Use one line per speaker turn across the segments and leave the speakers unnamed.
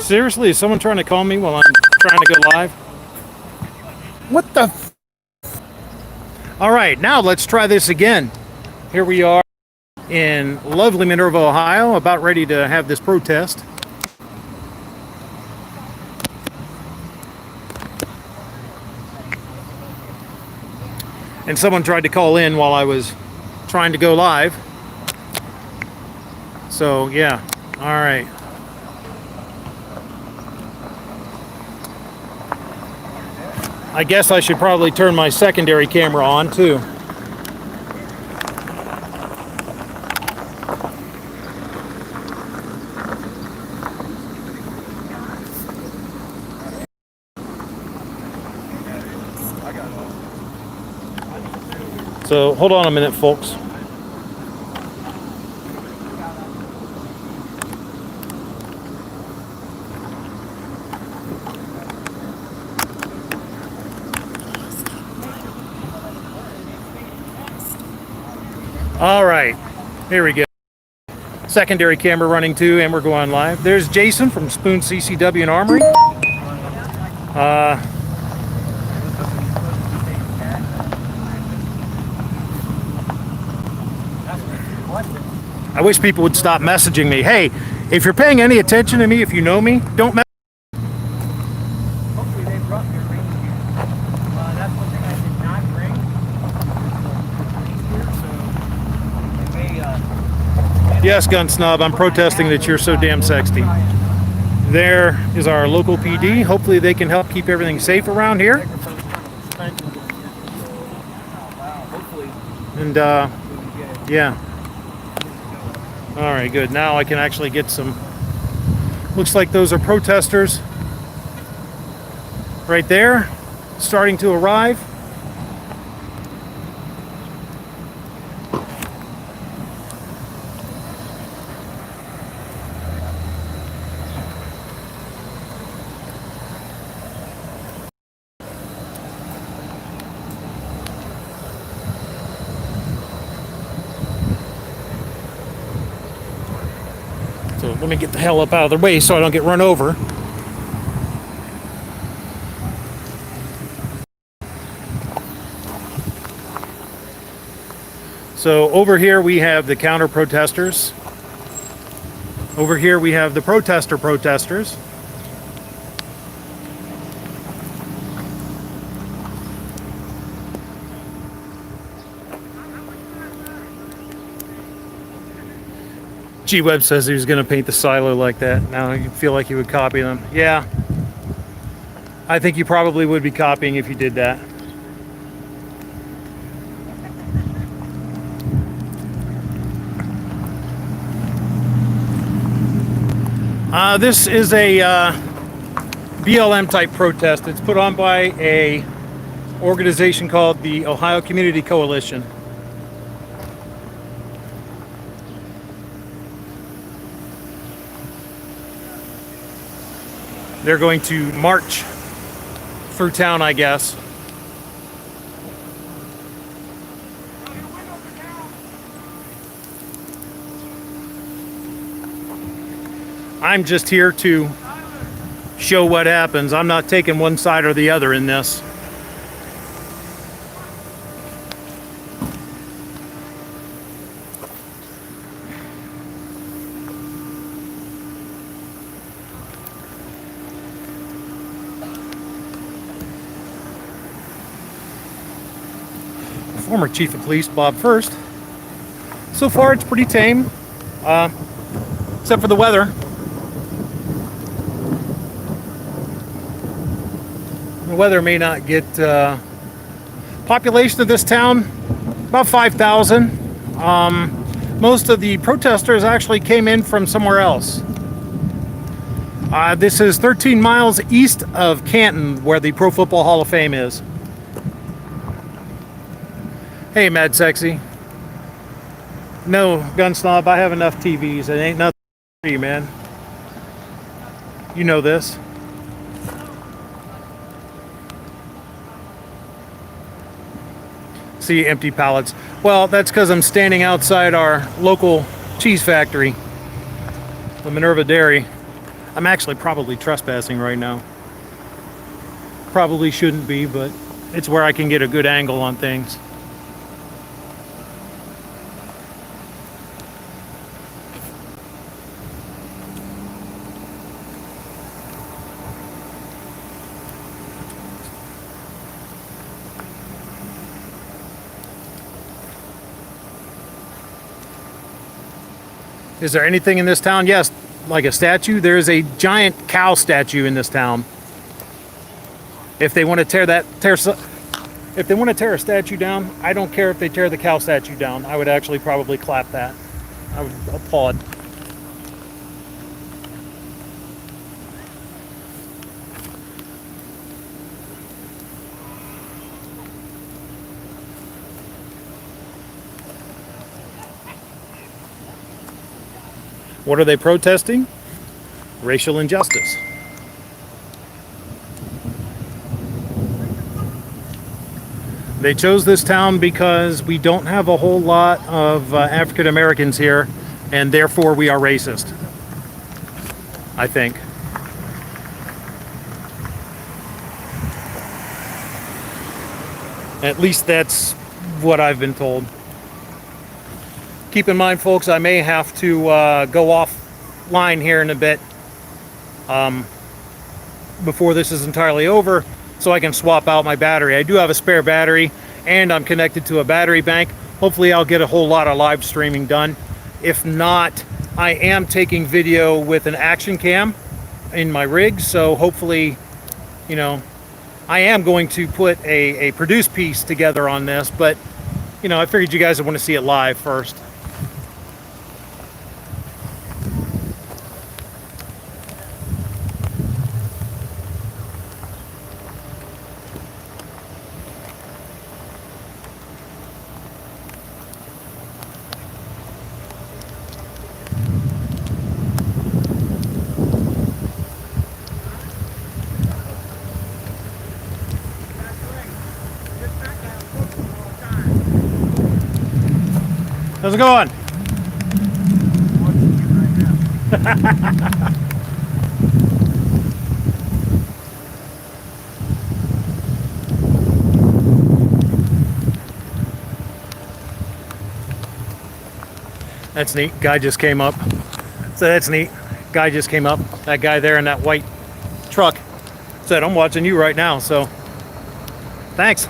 Seriously, is someone trying to call me while I'm trying to go live? What the f? All right, now let's try this again. Here we are in lovely Minerva, Ohio, about ready to have this protest. And someone tried to call in while I was trying to go live. So, yeah. All right. I guess I should probably turn my secondary camera on too. So hold on a minute, folks. All right, here we go. Secondary camera running too, and we're going live. There's Jason from Spoon CCW and Armory. I wish people would stop messaging me. Hey, if you're paying any attention to me, if you know me, don't message.
Hopefully they brought your reindeer. That's one thing I did not bring.
Yes, Gun Snob, I'm protesting that you're so damn sexy. There is our local PD. Hopefully they can help keep everything safe around here. And, yeah. All right, good. Now I can actually get some... Looks like those are protesters right there, starting to arrive. So let me get the hell up out of the way so I don't get run over. So over here we have the counter protesters. Over here we have the protesters. G-Web says he was going to paint the silo like that. Now you feel like you would copy them. Yeah. I think you probably would be copying if you did that. This is a BLM type protest. It's put on by a organization called the Ohio Community Coalition. They're going to march through town, I guess. I'm just here to show what happens. I'm not taking one side or the other in this. Former Chief of Police Bob First. So far it's pretty tame, except for the weather. The weather may not get... population of this town, about 5,000. Most of the protesters actually came in from somewhere else. This is 13 miles east of Canton, where the Pro Football Hall of Fame is. Hey, Mad Sexy. No, Gun Snob, I have enough TVs. It ain't nothing for you, man. You know this. See empty pallets. Well, that's because I'm standing outside our local cheese factory, the Minerva Dairy. I'm actually probably trespassing right now. Probably shouldn't be, but it's where I can get a good angle on things. Is there anything in this town? Yes, like a statue. There is a giant cow statue in this town. If they want to tear if they want to tear a statue down, I don't care if they tear the cow statue down. I would actually probably clap that. I would applaud. What are they protesting? Racial injustice. They chose this town because we don't have a whole lot of African Americans here, and therefore we are racist, I think. At least that's what I've been told. Keep in mind, folks, I may have to go offline here in a bit before this is entirely over, so I can swap out my battery. I do have a spare battery, and I'm connected to a battery bank. Hopefully I'll get a whole lot of live streaming done. If not, I am taking video with an action cam in my rig, so hopefully, you know, I am going to put a produced piece together on this, but, you know, I figured you guys would want to see it live first. How's it going? That's neat. Guy just came up. So that's neat. Guy just came up. That guy there in that white truck said, "I'm watching you right now." So thanks.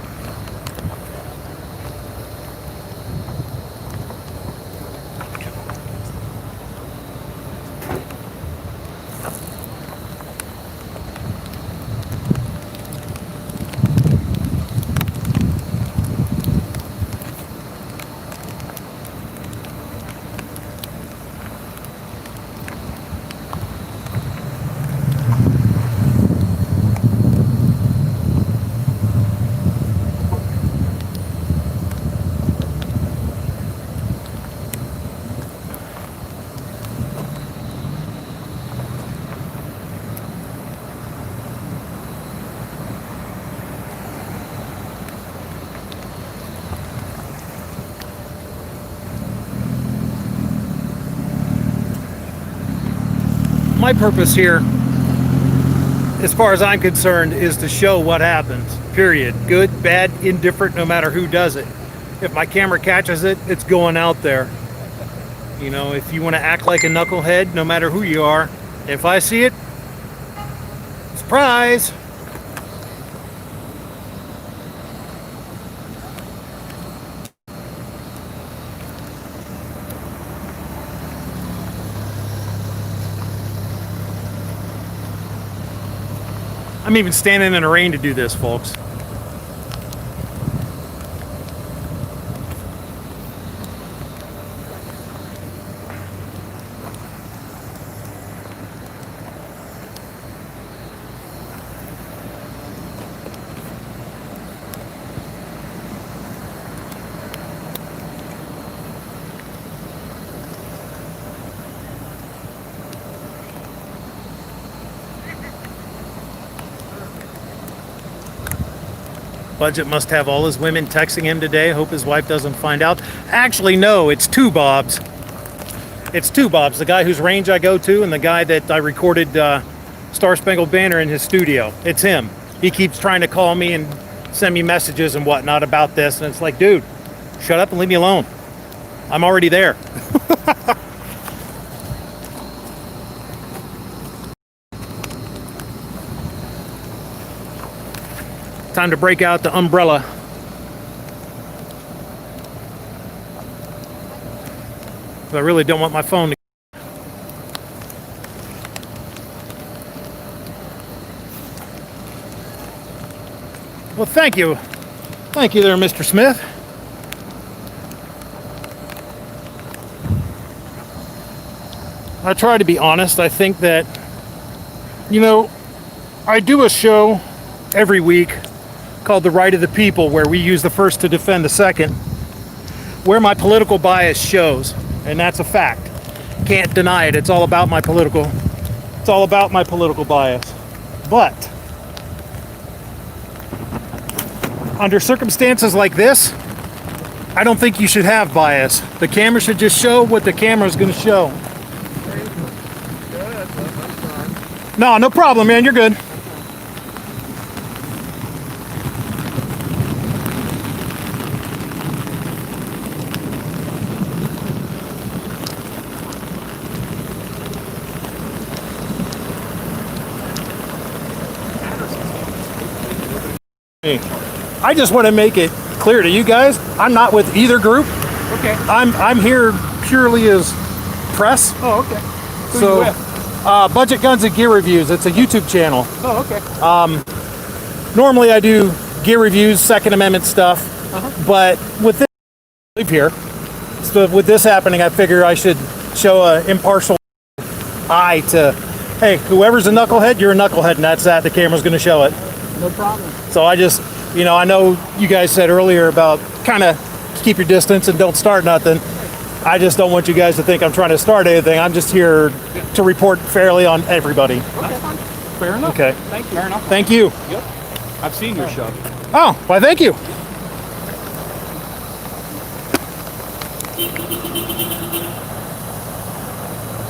My purpose here, as far as I'm concerned, is to show what happens, period. Good, bad, indifferent, no matter who does it. If my camera catches it, it's going out there. You know, if you want to act like a knucklehead, no matter who you are, if I see it, surprise! I'm even standing in the rain to do this, folks. Budget must have all his women texting him today. Hope his wife doesn't find out. Actually, no, it's two Bobs. It's two Bobs, the guy whose range I go to and the guy that I recorded Star Spangled Banner in his studio. It's him. He keeps trying to call me and send me messages and whatnot about this, and it's like, dude, shut up and leave me alone. I'm already there. Time to break out the umbrella. I really don't want my phone to... Well, thank you. Thank you there, Mr. Smith. I try to be honest. I think that, you know, I do a show every week called The Right of the People, where we use the first to defend the second, where my political bias shows. And that's a fact. Can't deny it. It's all about my political bias. But under circumstances like this, I don't think you should have bias. The camera should just show what the camera's going to show. No, no problem, man. You're good. I just want to make it clear to you guys, I'm not with either group.
Okay.
I'm here purely as press.
Oh, okay. Who
So,
you with?
Budget Guns and Gear Reviews. It's a YouTube channel.
Oh, okay.
Normally I do gear reviews, Second Amendment stuff, but with this live here, so with this happening, I figure I should show an impartial eye to, hey, whoever's a knucklehead, you're a knucklehead, and that's that. The camera's going to show it.
No problem.
So I just, you know, I know you guys said earlier about kind of keep your distance and don't start nothing. I just don't want you guys to think I'm trying to start anything. I'm just here to report fairly on everybody.
Okay, fine. Fair enough.
Okay.
Thank you. Fair enough.
Thank you.
Yep. I've seen your show.
Oh, why, thank you.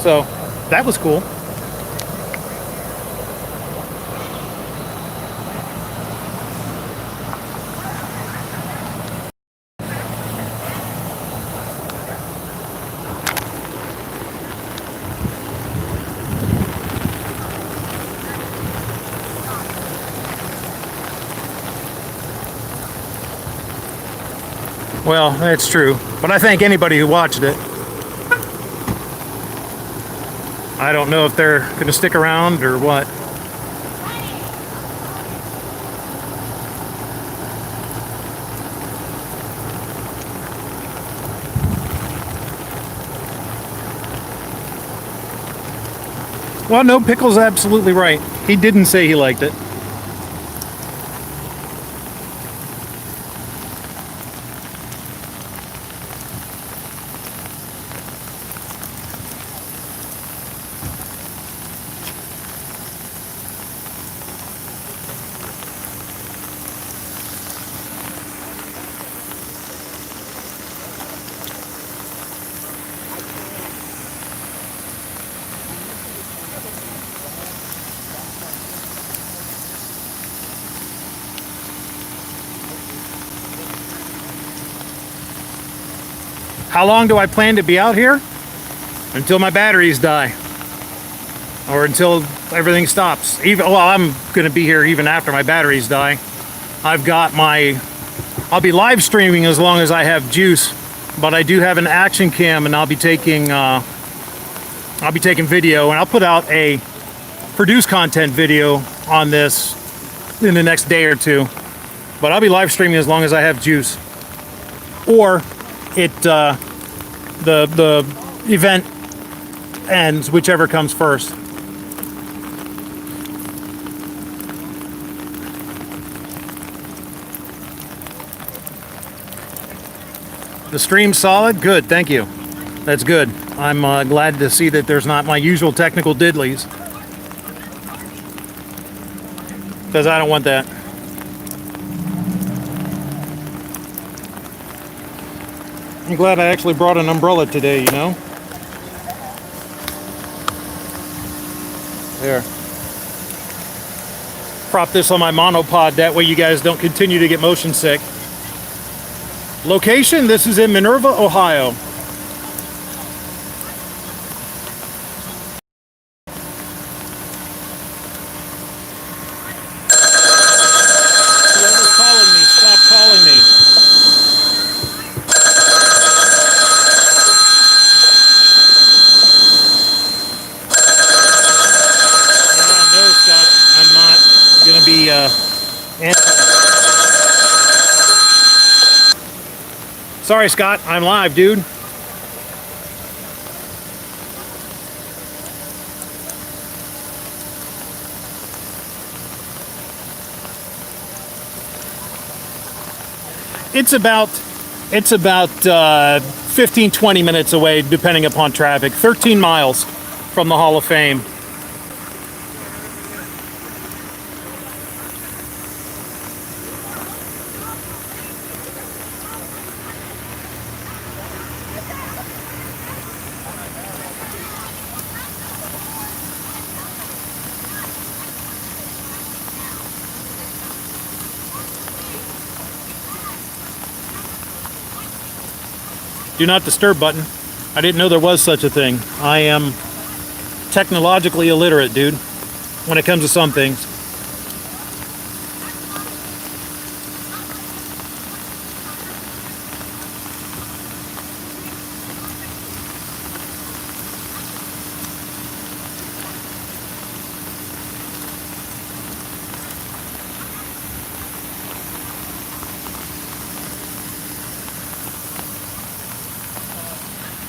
So, that was cool. Well, that's true. But I thank anybody who watched it. I don't know if they're going to stick around or what. Well, no, Pickle's absolutely right. He didn't say he liked it. How long do I plan to be out here? Until my batteries die. Or until everything stops. Well, I'm going to be here even after my batteries die. I've got I'll be live streaming as long as I have juice, but I do have an action cam, and I'll be taking video, and I'll put out a produced content video on this in the next day or two. But I'll be live streaming as long as I have juice. Or the event ends, whichever comes first. The stream's solid? Good, thank you. That's good. I'm glad to see that there's not my usual technical diddlies. Because I don't want that. I'm glad I actually brought an umbrella today, you know? There. Prop this on my monopod, that way you guys don't continue to get motion sick. Location, this is in Minerva, Ohio. Whoever's calling me, stop calling me. No, Scott, I'm not gonna be answering. Sorry, Scott, I'm live, dude. It's about 15-20 minutes away, depending upon traffic. 13 miles from the Hall of Fame. Do not disturb button. I didn't know there was such a thing. I am technologically illiterate, dude, when it comes to some things.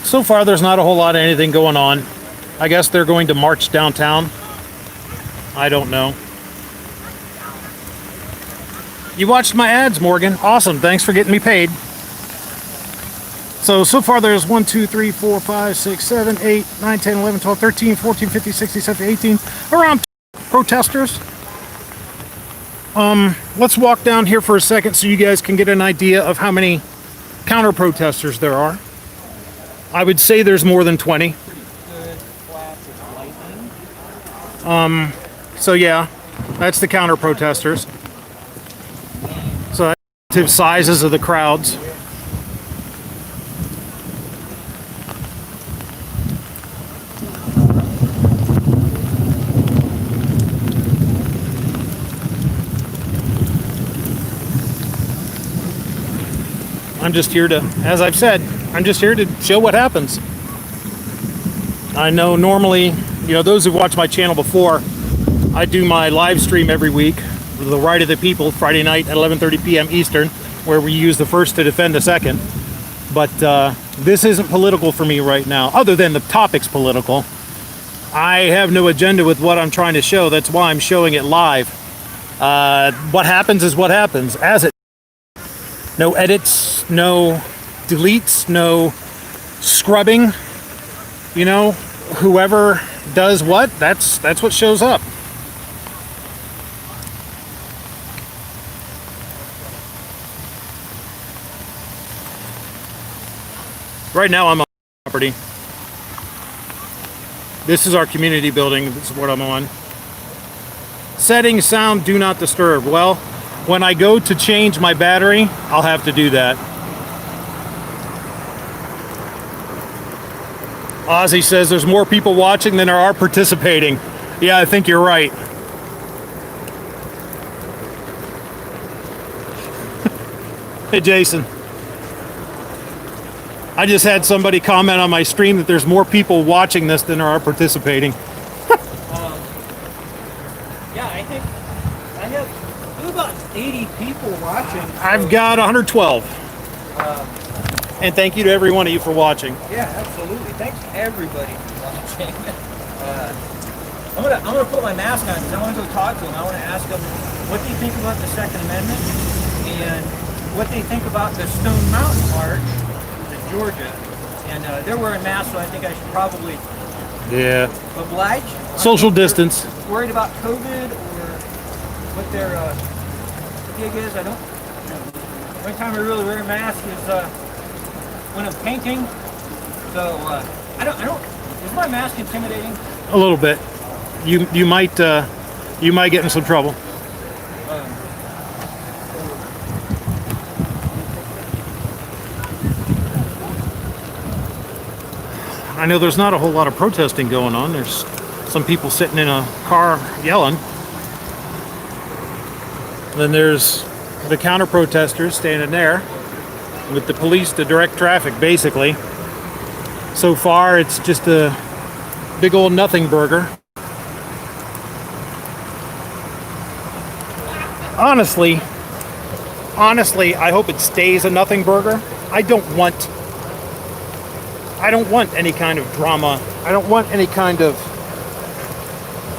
So far, there's not a whole lot of anything going on. I guess they're going to march downtown. I don't know. You watched my ads, Morgan. Awesome. Thanks for getting me paid. So far there's 1, 2, 3, 4, 5, 6, 7, 8, 9, 10, 11, 12, 13, 14, 15, 16, 17, 18. Around protesters. Let's walk down here for a second so you guys can get an idea of how many counter protesters there are. I would say there's more than 20. So yeah, that's the counter protesters. So that's the sizes of the crowds. I'm just here to, as I've said, I'm just here to show what happens. I know normally, you know, those who've watched my channel before, I do my live stream every week, The Right of the People, Friday night at 11:30 p.m. Eastern, where we use the first to defend the second. But this isn't political for me right now, other than the topic's political. I have no agenda with what I'm trying to show. That's why I'm showing it live. What happens is what happens, as it. No edits, no deletes, no scrubbing. You know, whoever does what, that's what shows up. Right now I'm on property. This is our community building. This is what I'm on. Settings, sound, do not disturb. Well, when I go to change my battery, I'll have to do that. Ozzy says there's more people watching than there are participating. Yeah, I think you're right. Hey, Jason. I just had somebody comment on my stream that there's more people watching this than there are participating.
Yeah, I think I have about 80 people watching. So,
I've got 112. And thank you to every one of you for watching.
Yeah, absolutely. Thanks everybody for watching. I'm gonna put my mask on because I want to go talk to them. I want to ask them what they think about the Second Amendment and what they think about the Stone Mountain March to Georgia. And they're wearing masks, so I think I should probably oblige.
Social distance.
Worried about COVID or what their gig is. I don't. The only time I really wear a mask is when I'm painting. So I don't. Is my mask intimidating?
A little bit. you might get in some trouble. I know there's not a whole lot of protesting going on. There's some people sitting in a car yelling. Then there's the counter protesters standing there with the police to direct traffic, basically. So far, it's just a big old nothing burger. Honestly, I hope it stays a nothing burger. I don't want any kind of drama. I don't want any kind of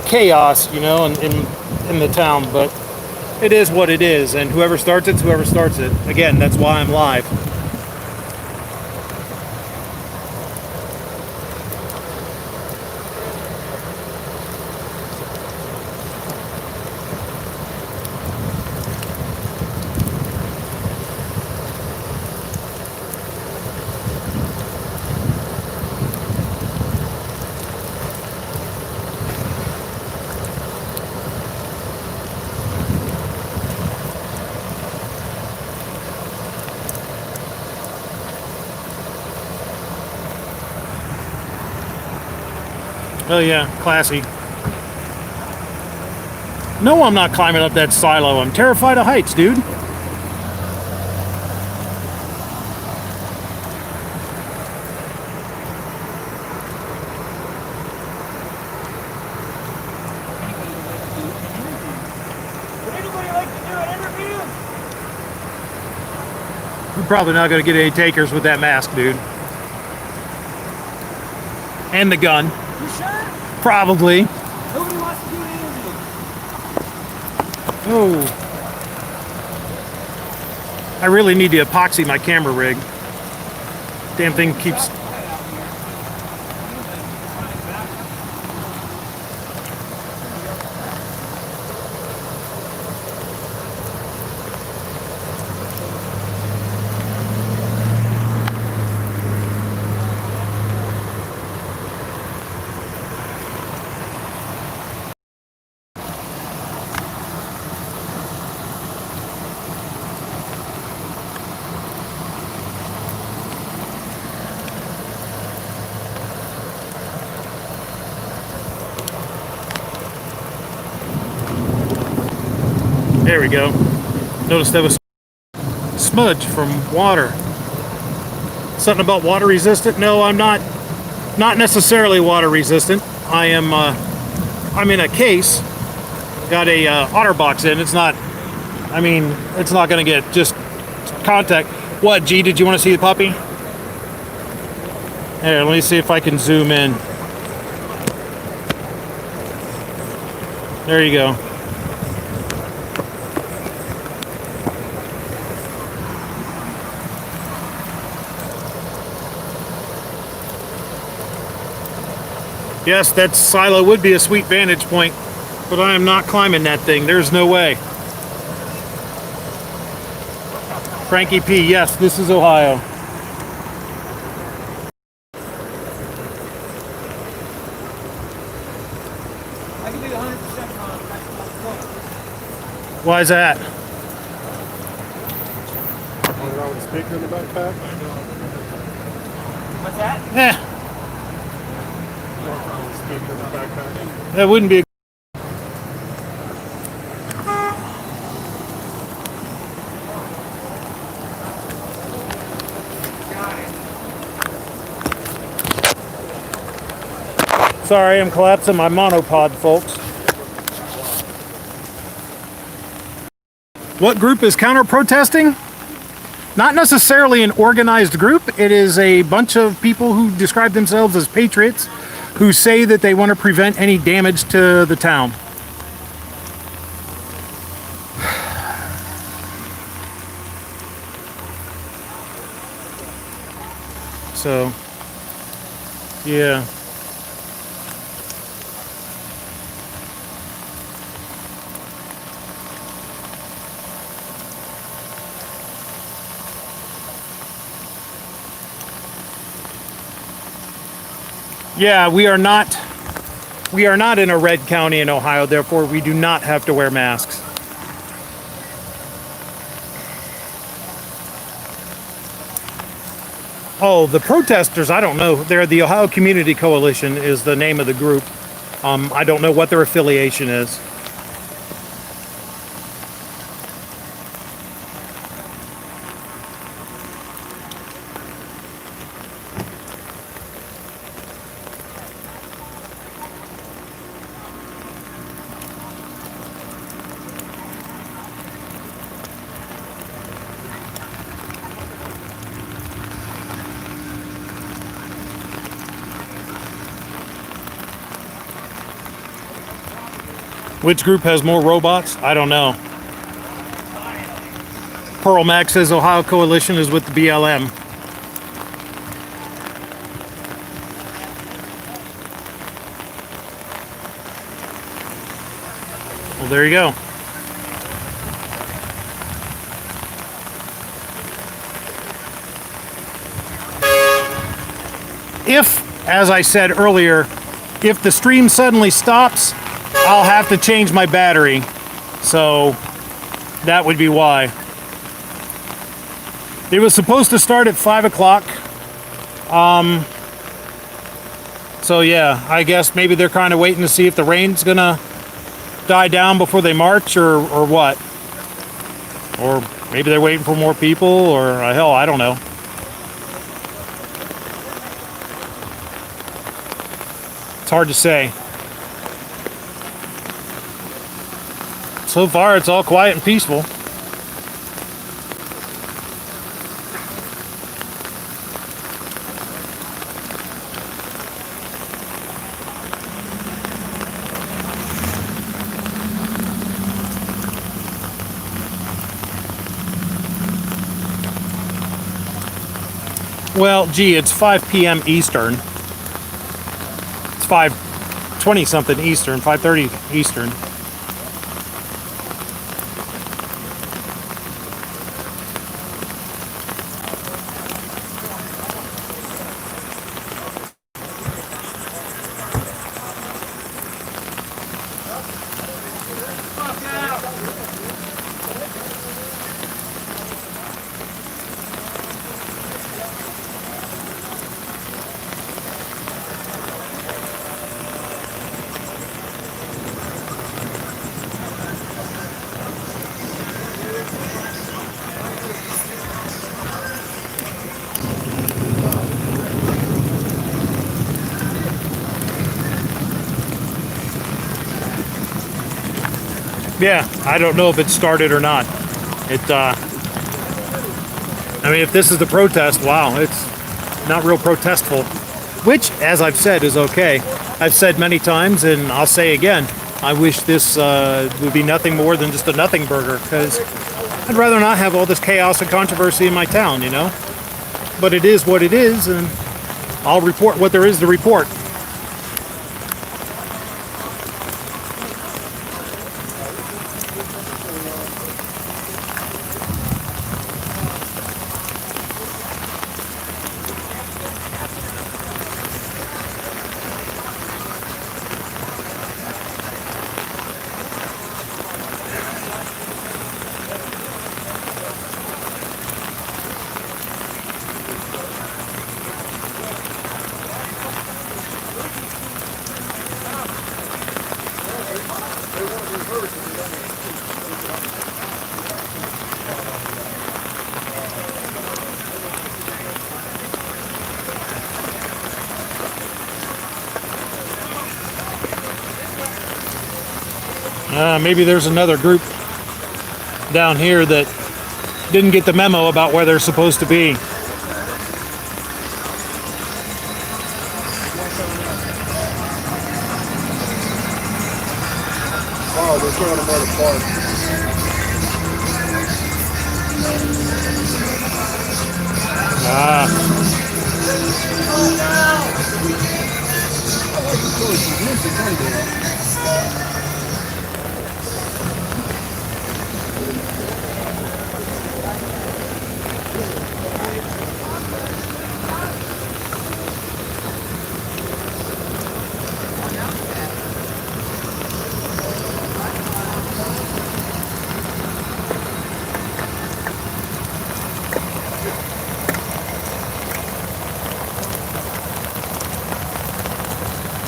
chaos, you know, in the town, but it is what it is, and whoever starts it's whoever starts it. Again, that's why I'm live. Oh yeah, classy. No, I'm not climbing up that silo. I'm terrified of heights, dude.
Would anybody like to do an interview?
We're probably not going to get any takers with that mask, dude. And the gun.
You sure?
Probably.
Nobody wants to do an interview.
Oh. I really need to epoxy my camera rig. Damn thing keeps... There we go. Notice there was smudge from water. Something about water resistant? No, I'm not necessarily water resistant. I'm in a case. Got a OtterBox in. It's not going to get just contact. What, G, did you want to see the puppy? Here, let me see if I can zoom in. There you go. Yes, that silo would be a sweet vantage point, but I am not climbing that thing. There's no way. Frankie P, yes, this is Ohio.
I can be 100% on.
Why is that?
What's wrong with the speaker in the backpack?
What's that?
Eh,
What's wrong with the speaker in the backpack?
that wouldn't be a... Sorry, I'm collapsing my monopod, folks. What group is counter-protesting? Not necessarily an organized group. It is a bunch of people who describe themselves as patriots who say that they want to prevent any damage to the town. So, yeah. Yeah, we are not We are not in a red county in Ohio, therefore we do not have to wear masks. Oh, the protesters, I don't know. They're the Ohio Community Coalition is the name of the group. I don't know what their affiliation is. Which group has more robots? I don't know. Pearl Mac says Ohio Coalition is with the BLM. Well, there you go. If, as I said earlier, if the stream suddenly stops, I'll have to change my battery, so that would be why. It was supposed to start at 5 o'clock. So yeah, I guess maybe they're kind of waiting to see if the rain's gonna die down before they march, or what. Or maybe they're waiting for more people, or hell, I don't know. It's hard to say. So far, it's all quiet and peaceful. Well, gee, it's 5 p.m. Eastern. It's 5:20 something Eastern, 5:30 Eastern. Yeah, I don't know if it started or not. I mean, if this is the protest, wow, it's not real protestful. Which, as I've said, is okay. I've said many times, and I'll say again, I wish this would be nothing more than just a nothing burger, because I'd rather not have all this chaos and controversy in my town, you know? But it is what it is, and I'll report what there is to report. Maybe there's another group down here that didn't get the memo about where they're supposed to be.
Oh, they're showing them where to park.
Ah.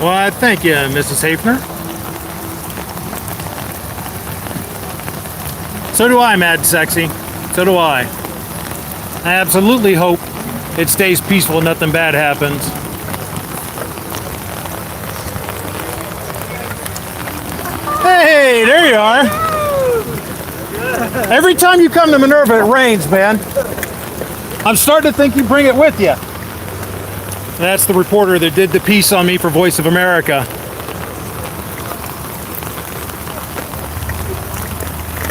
Well, thank you, Mrs. Hafner. So do I, Mad Sexy. So do I. I absolutely hope it stays peaceful and nothing bad happens. Hey, there you are. Every time you come to Minerva, it rains, man. I'm starting to think you bring it with you. That's the reporter that did the piece on me for Voice of America.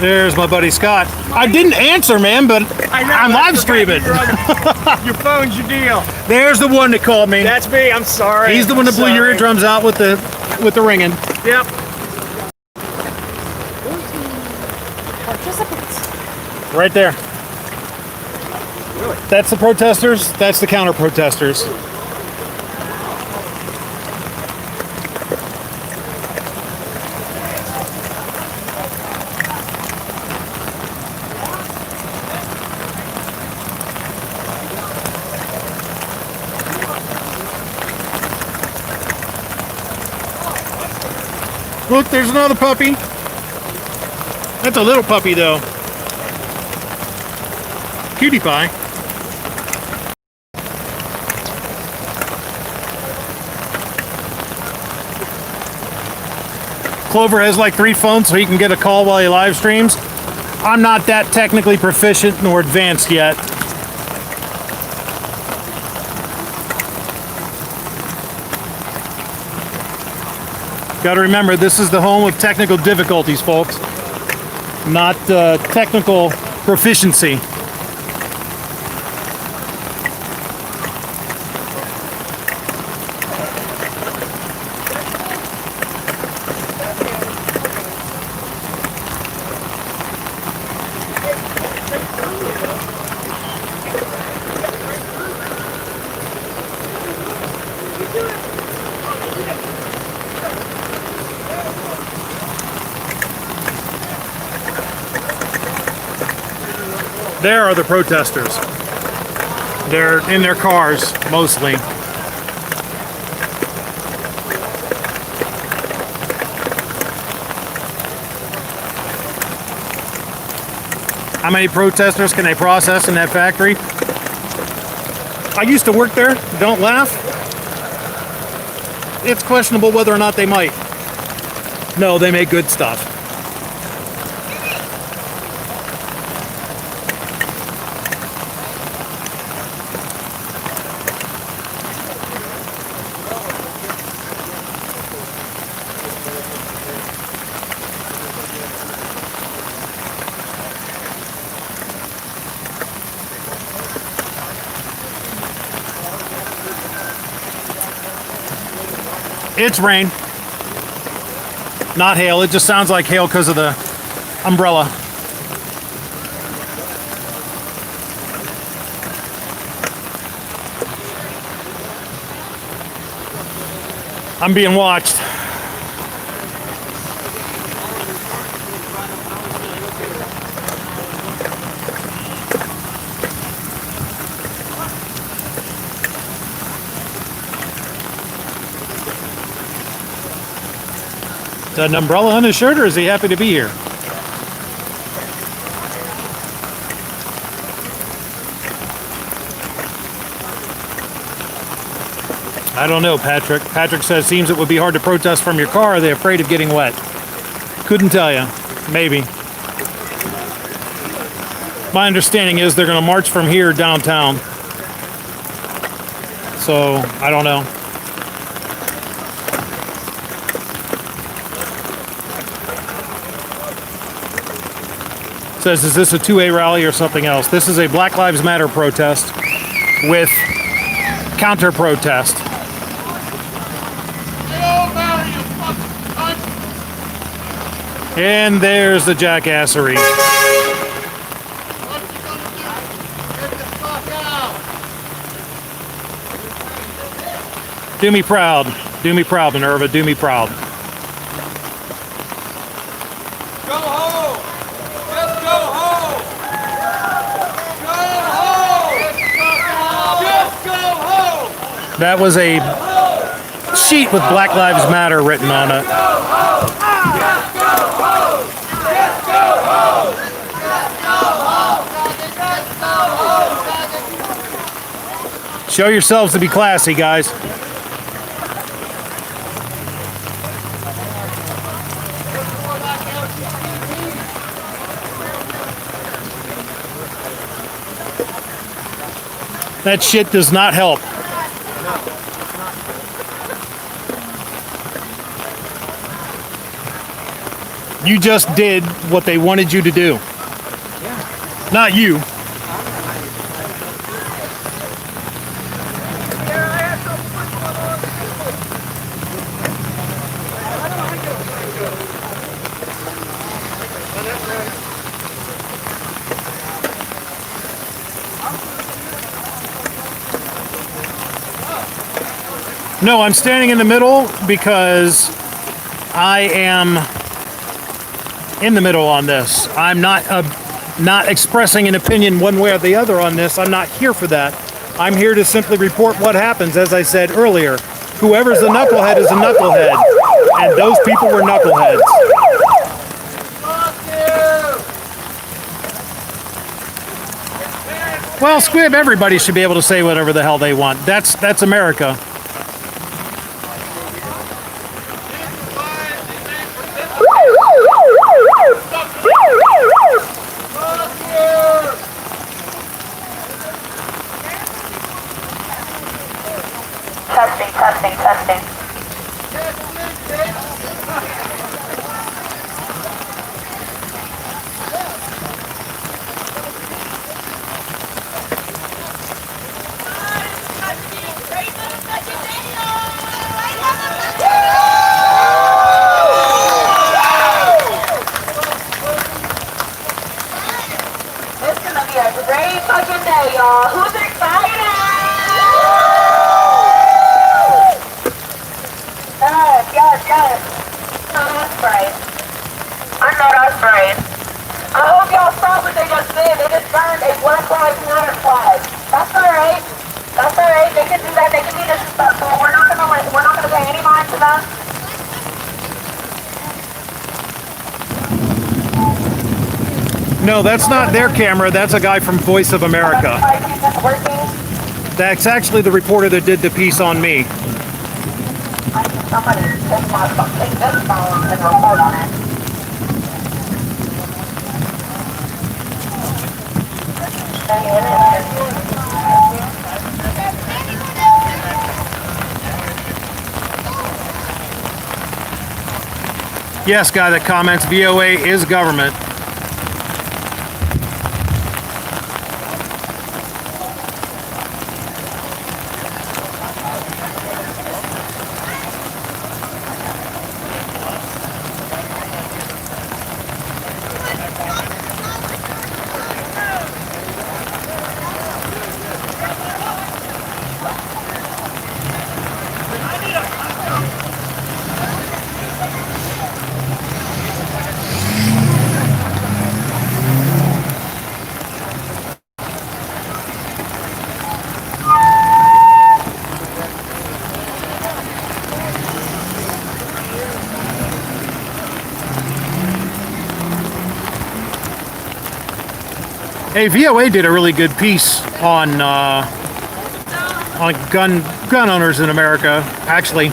There's my buddy Scott. I didn't answer, man, but I'm live streaming.
Your phone's your deal.
There's the one that called me.
That's me. I'm sorry.
He's the one that blew your eardrums out with the ringing.
Yep.
Right there. Really? That's the protesters. That's the counter protesters. Look, there's another puppy. That's a little puppy, though. Cutie pie. Clover has like 3 phones so he can get a call while he live streams. I'm not that technically proficient nor advanced yet. Got to remember, this is the home of technical difficulties, folks, not technical proficiency. There are the protesters. They're in their cars, mostly. How many protesters can they process in that factory? I used to work there. Don't laugh. It's questionable whether or not they might. No, they make good stuff. It's rain, not hail. It just sounds like hail because of the umbrella. I'm being watched. Is that an umbrella on his shirt, or is he happy to be here? I don't know, Patrick. Patrick says, seems it would be hard to protest from your car. Are they afraid of getting wet? Couldn't tell you. Maybe. My understanding is they're going to march from here downtown. So, I don't know. Says, is this a 2A rally or something else? This is a Black Lives Matter protest with counter protest. And there's the jackassery. Do me proud. Do me proud, Minerva. Do me proud.
Go home! Just go home! Go home! Just go home!
That was a sheet with Black Lives Matter written on it. Show yourselves to be classy, guys. That shit does not help. You just did what they wanted you to do.
Yeah.
Not you. No, I'm standing in the middle because I am in the middle on this. I'm not expressing an opinion one way or the other on this. I'm not here for that. I'm here to simply report what happens, as I said earlier. Whoever's a knucklehead is a knucklehead, and those people were knuckleheads. Well, Squib, everybody should be able to say whatever the hell they want. That's America.
Testing. It's gonna be a great fucking day, y'all. Who's excited? Yes. I know that's right. I hope y'all saw what they just did. They just burned a Black Lives Matter flag. That's alright. They can do that. They can be disrespectful. We're not gonna pay any mind to them.
No, that's not their camera. That's a guy from Voice of America. That's actually the reporter that did the piece on me.
Somebody take this phone and report on it.
Yes, guy that comments VOA is government. Hey, VOA did a really good piece on gun owners in America. Actually,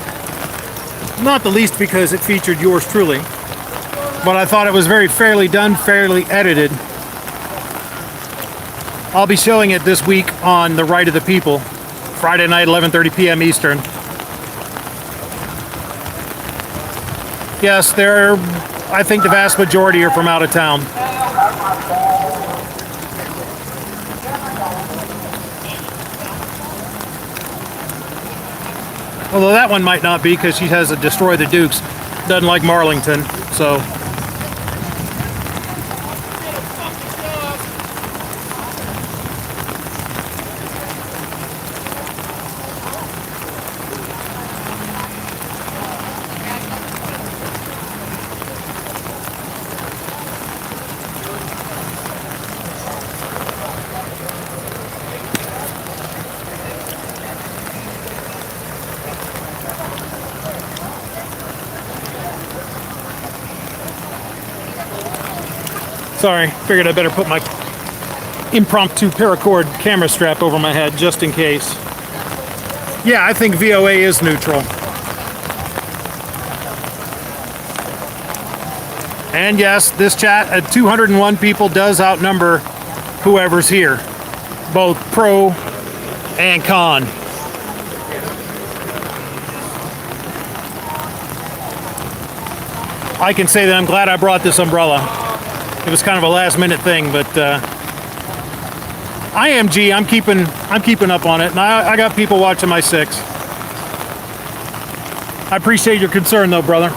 not the least because it featured yours truly, but I thought it was very fairly done, fairly edited. I'll be showing it this week on The Right of the People, Friday night, 11:30 p.m. Eastern. Yes, I think the vast majority are from out of town. Although that one might not be because she has a Destroy the Dukes. Doesn't like Marlington, so. Sorry, figured I better put my impromptu paracord camera strap over my head just in case. Yeah, I think VOA is neutral. And yes, this chat at 201 people does outnumber whoever's here, both pro and con. I can say that I'm glad I brought this umbrella. It was kind of a last minute thing, but I am G. I'm keeping up on it, and I got people watching my 6. I appreciate your concern, though, brother.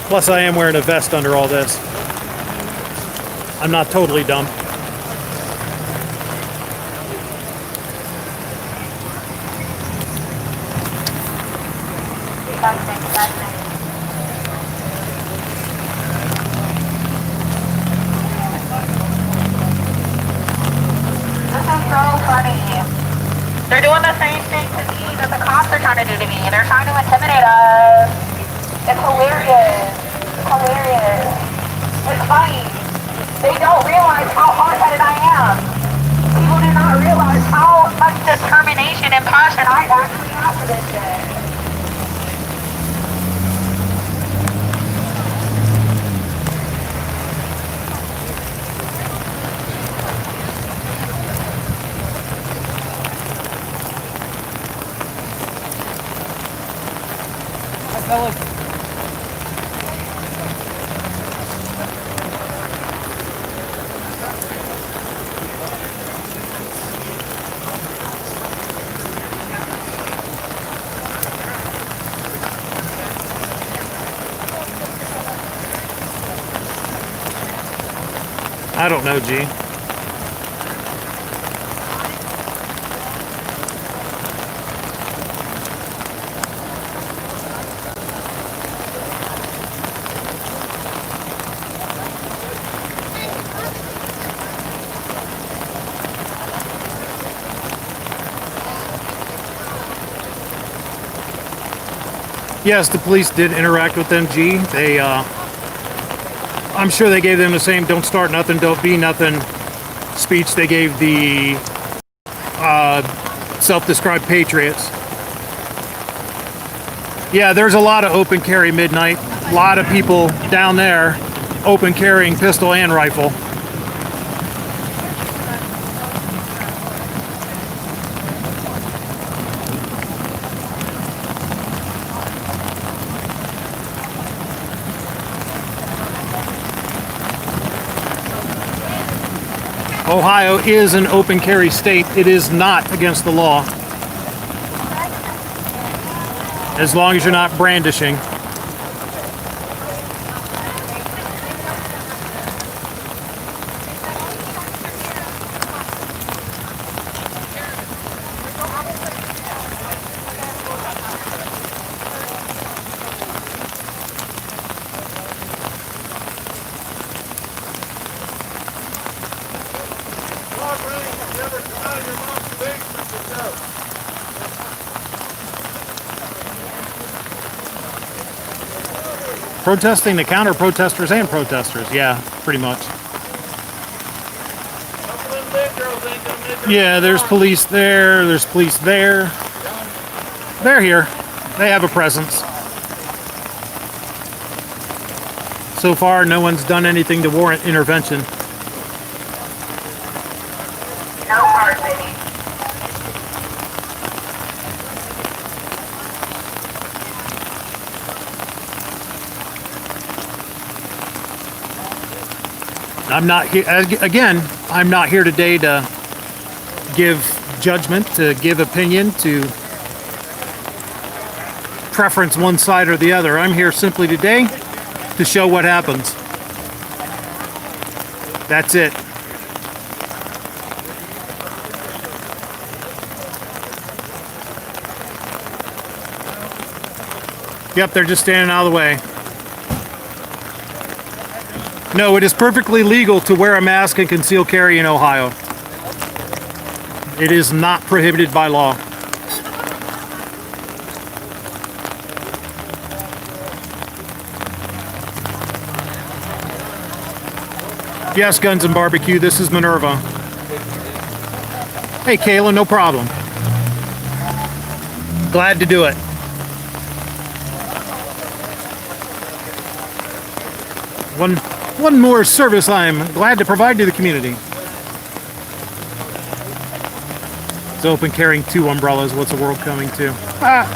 Plus, I am wearing a vest under all this. I'm not totally dumb.
They're doing the same thing to me that the cops are trying to do to me. They're trying to intimidate us. It's hilarious. It's hilarious. It's funny. They don't realize how hard-headed I am. People do not realize how much determination and passion I actually have for this shit.
I don't know, G. Yes, the police did interact with them, G. They, I'm sure they gave them the same "don't start nothing, don't be nothing" speech they gave the self-described patriots. Yeah, there's a lot of open carry midnight. A lot of people down there open carrying pistol and rifle. Ohio is an open carry state. It is not against the law. As long as you're not brandishing. Protesting the counter-protesters and protesters. Yeah, pretty much. Yeah, there's police there. There's police there. They're here. They have a presence. So far, no one's done anything to warrant intervention.
No hard, baby.
I'm not here, again, I'm not here today to give judgment, to give opinion, to preference one side or the other. I'm here simply today to show what happens. That's it. Yep, they're just standing out of the way. No, it is perfectly legal to wear a mask and conceal carry in Ohio. It is not prohibited by law. Yes, Guns and Barbecue, this is Minerva. Hey, Kayla, no problem. Glad to do it. One more service I'm glad to provide to the community. It's open carrying 2 umbrellas. What's the world coming to? Ah.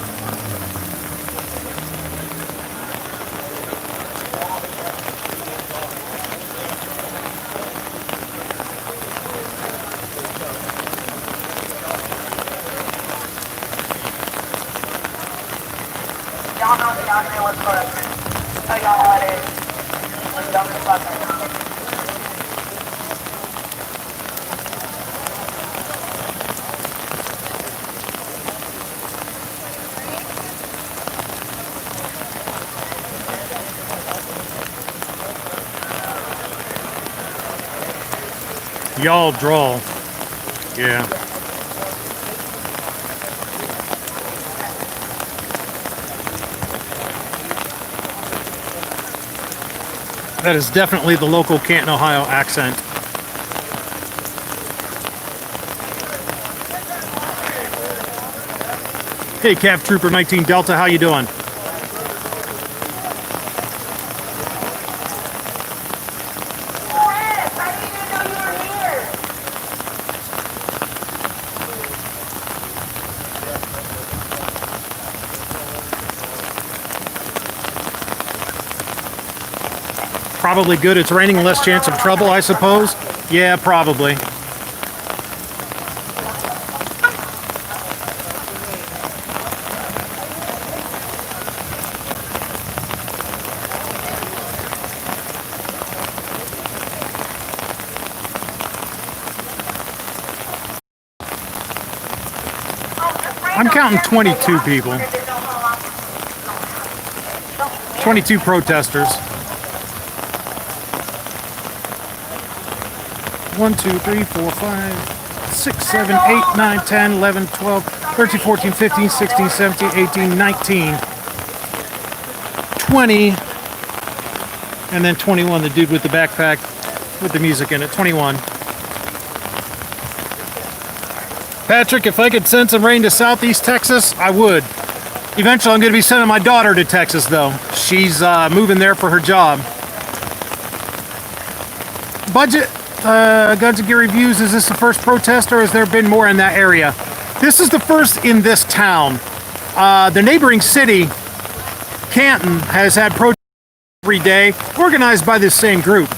Y'all know the outfit was first. Tell y'all how it is. When y'all can fuck right now.
Y'all draw. Yeah. That is definitely the local Canton, Ohio accent. Hey, Cav Trooper 19 Delta, how you doing? Probably good. It's raining, less chance of trouble, I suppose. Yeah, probably. I'm counting 22 people. 22 protesters. 1, 2, 3, 4, 5, 6, 7, 8, 9, 10, 11, 12, 13, 14, 15, 16, 17, 18, 19, 20, and then 21, the dude with the backpack with the music in it, 21. Patrick, if I could send some rain to southeast Texas, I would. Eventually, I'm going to be sending my daughter to Texas, though. She's moving there for her job. Budget. Guns and Gear Reviews, is this the first protest or has there been more in that area? This is the first in this town. The neighboring city, Canton, has had protests every day, organized by this same group.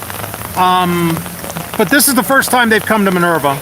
But this is the first time they've come to Minerva.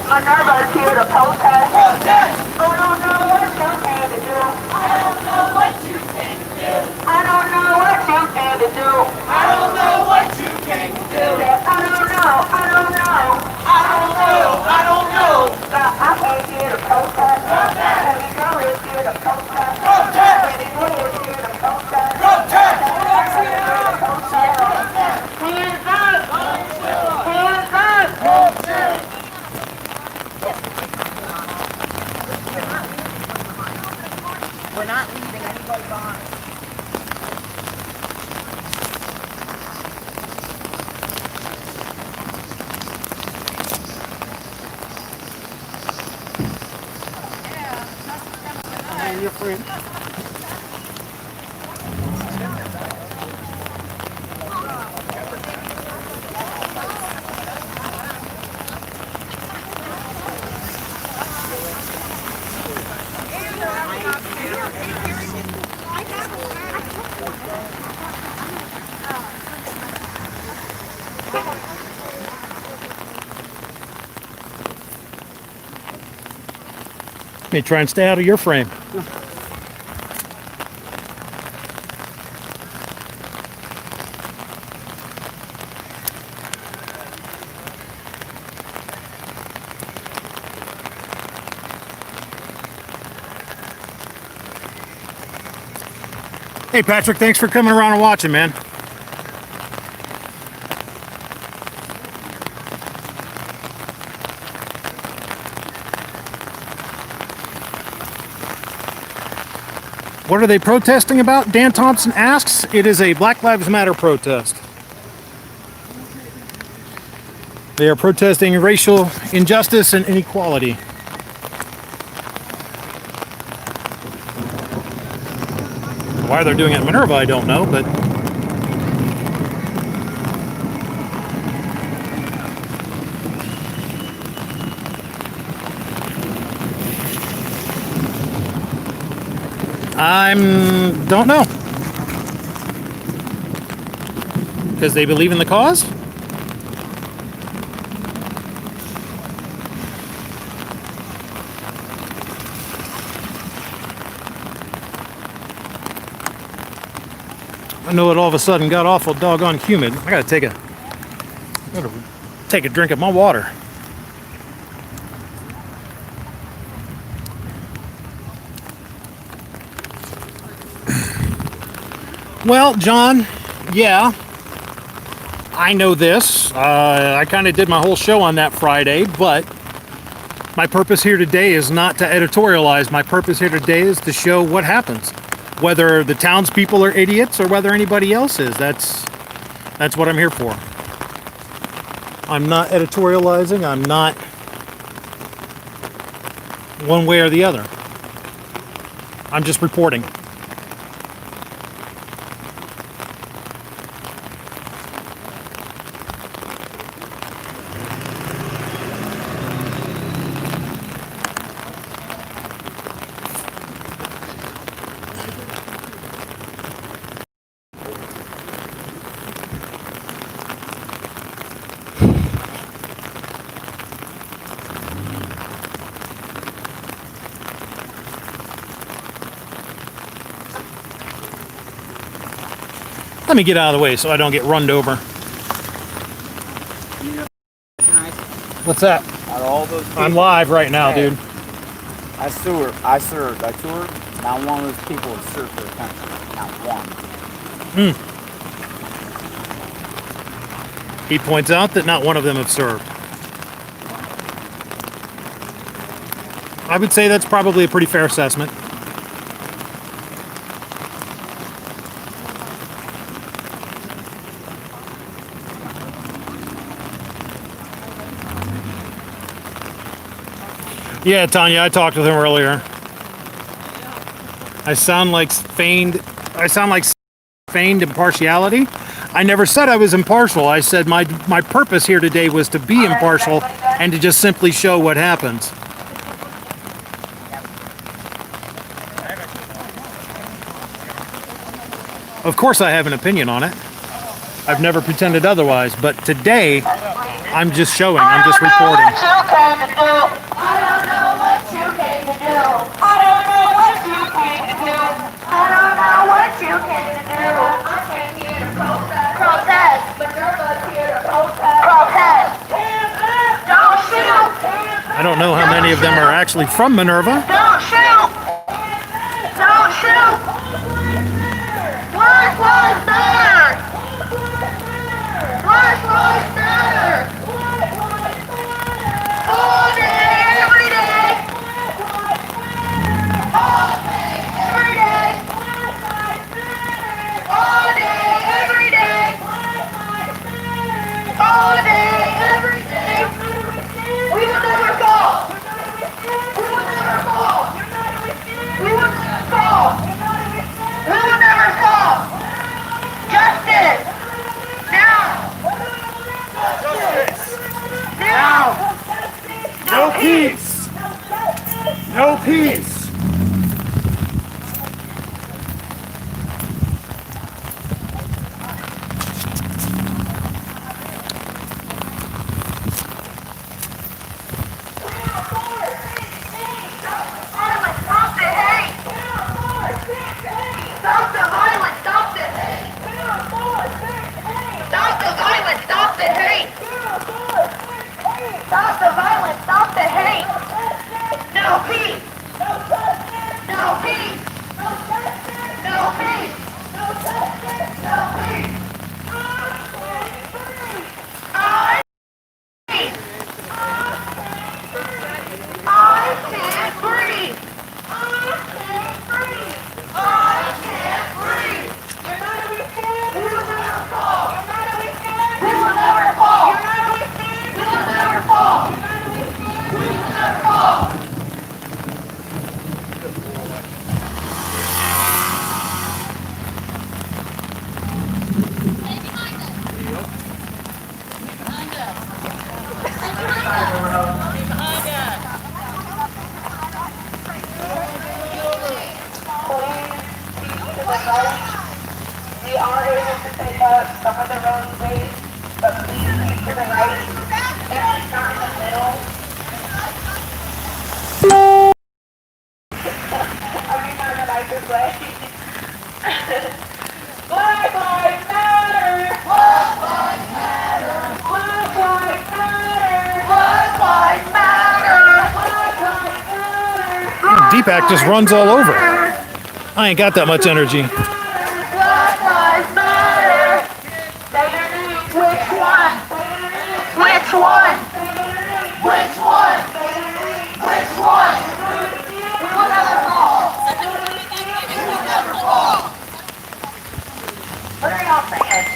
Minerva's here to protest. I don't know what you came to do. I don't know what you came to do. I don't know what you came to do. I don't know what you came to do. I don't know. I don't know. I don't know. I don't know. I came here to protest. And you know it's here to protest. And you know it's here to protest. Hands up! Hands up! We're not leaving anybody behind.
And your friend. me, try and stay out of your frame. Hey Patrick, thanks for coming around and watching, man. What are they protesting about? Dan Thompson asks. It is a Black Lives Matter protest. They are protesting racial injustice and inequality. Why they're doing it in Minerva, I don't know, but don't know. Because they believe in the cause? I know it all of a sudden got awful doggone humid. I gotta take a drink of my water. Well, John, yeah, I know this. I kind of did my whole show on that Friday, but my purpose here today is not to editorialize. My purpose here today is to show what happens. Whether the townspeople are idiots or whether anybody else is. That's what I'm here for. I'm not editorializing. I'm not one way or the other. I'm just reporting. Let me get out of the way so I don't get runned over. What's that?
Out of all those people,
I'm live right now,
hey,
dude.
I toured. Not one of those people has served their country. Not one.
He points out that not one of them have served. I would say that's probably a pretty fair assessment. Yeah, Tanya, I talked with him earlier. I sound like feigned impartiality. I never said I was impartial. I said my purpose here today was to be impartial and to just simply show what happens. Of course I have an opinion on it. I've never pretended otherwise, but today I'm just showing, I'm just reporting. I don't know how many of them are actually from Minerva.
Don't shoot! Don't shoot! Black Lives Matter! Black Lives Matter! All day, every day! All day, every day! All day, every day! All day, every day! We will never fall! We will never fall! top of the roadway, but please keep to the right and not in the middle. Are you not the nicest way? Black Lives Matter! Black Lives Matter! Black Lives Matter! Black Lives Matter! Black Lives Matter!
Deepak just runs all over. I ain't got that much energy.
Black Lives Matter! Which one? Which one? Which one? Which one? We will never fall. We will never fall. What are y'all saying?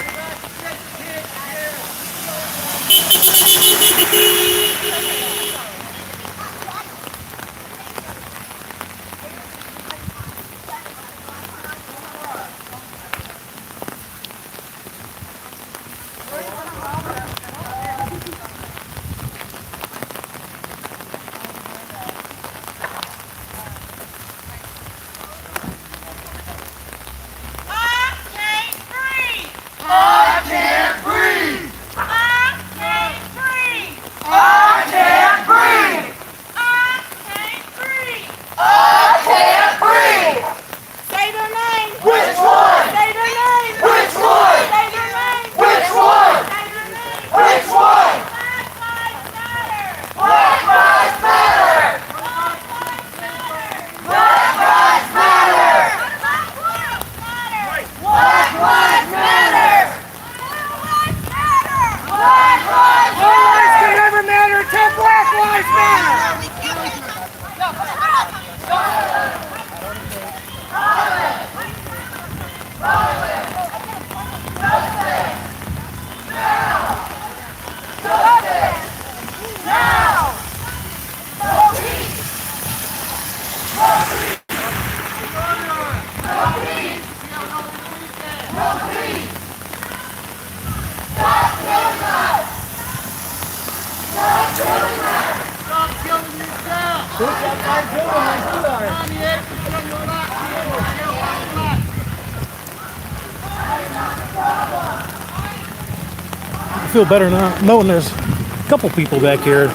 I feel better now knowing there's a couple people back here.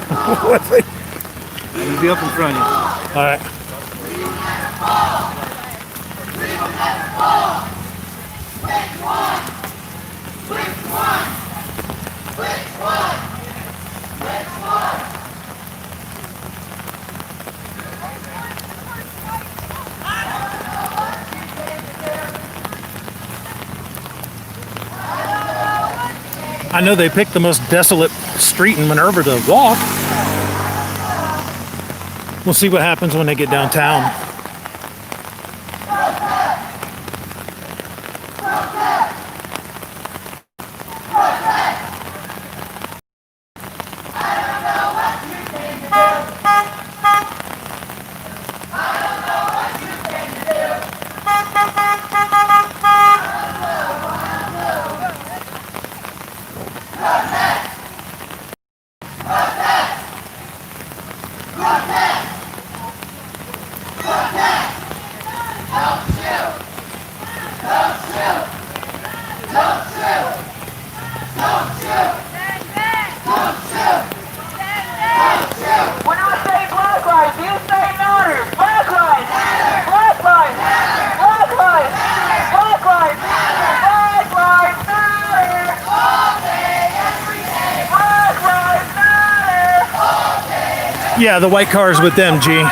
You'll be up in front of you.
All right. I know they picked the most desolate street in Minerva to walk. We'll see what happens when they get downtown.
When I say black lives, you say matter. Black lives. Black lives. Black lives. Black lives. Black lives matter. All day, every day. Black lives matter. All day.
Yeah, the white car's with them, G.
Black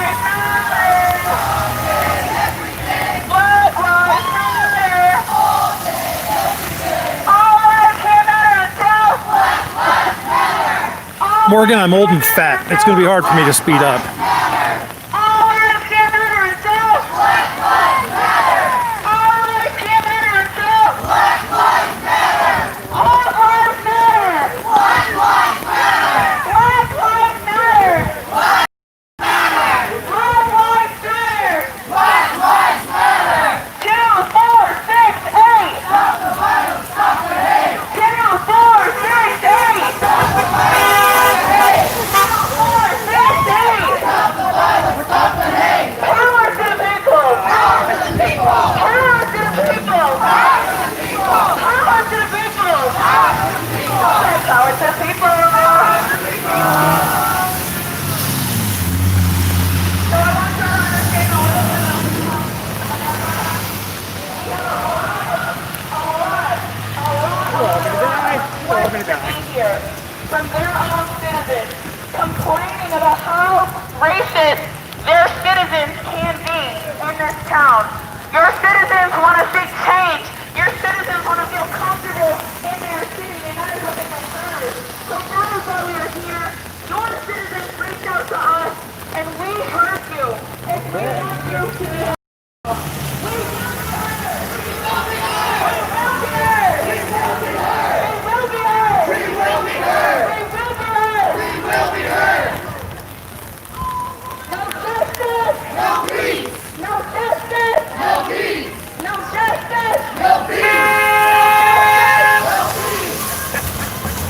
lives matter. All lives can't matter until black lives matter.
Morgan, I'm old and fat. It's going to be hard for me to speed up.
All lives can't matter until black lives matter. All lives can't matter until black lives matter. All lives matter. Black lives matter. Black lives matter. Black lives matter. Black lives matter. 2, 4, 6, 8. Stop the violence, stop the hate. 2, 4, 6, 8. Stop the violence, stop the hate. 2, 4, 6, 8.
gonna die.
Here from their own citizens complaining about how racist their citizens can be in this town. Your citizens want to see change. Your citizens want to feel comfortable in their city. They know what they can serve. So that is why we are here. Your citizens reached out to us, and we heard you. And we want you to be heard. We will be heard. We will be heard. We will be heard. We will be heard. We will be heard. We will be heard. We will be heard. No justice. No peace. No justice. No peace. No justice. No peace. No peace.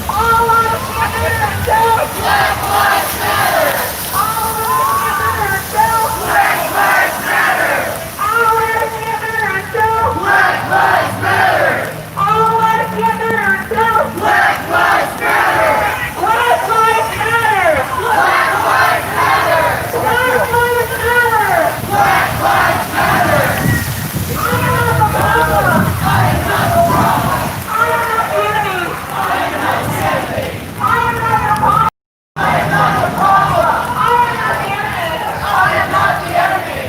All lives matter until Black Lives Matter. All lives matter until Black Lives Matter. All lives matter until Black Lives Matter. All lives matter until Black Lives Matter. Black Lives Matter. Black Lives Matter. Black Lives Matter. Black Lives Matter. I am not the problem. I am not the problem. I am not the enemy. I am not the enemy. I am not the problem. I am not the problem. I am not the enemy. I am not the enemy.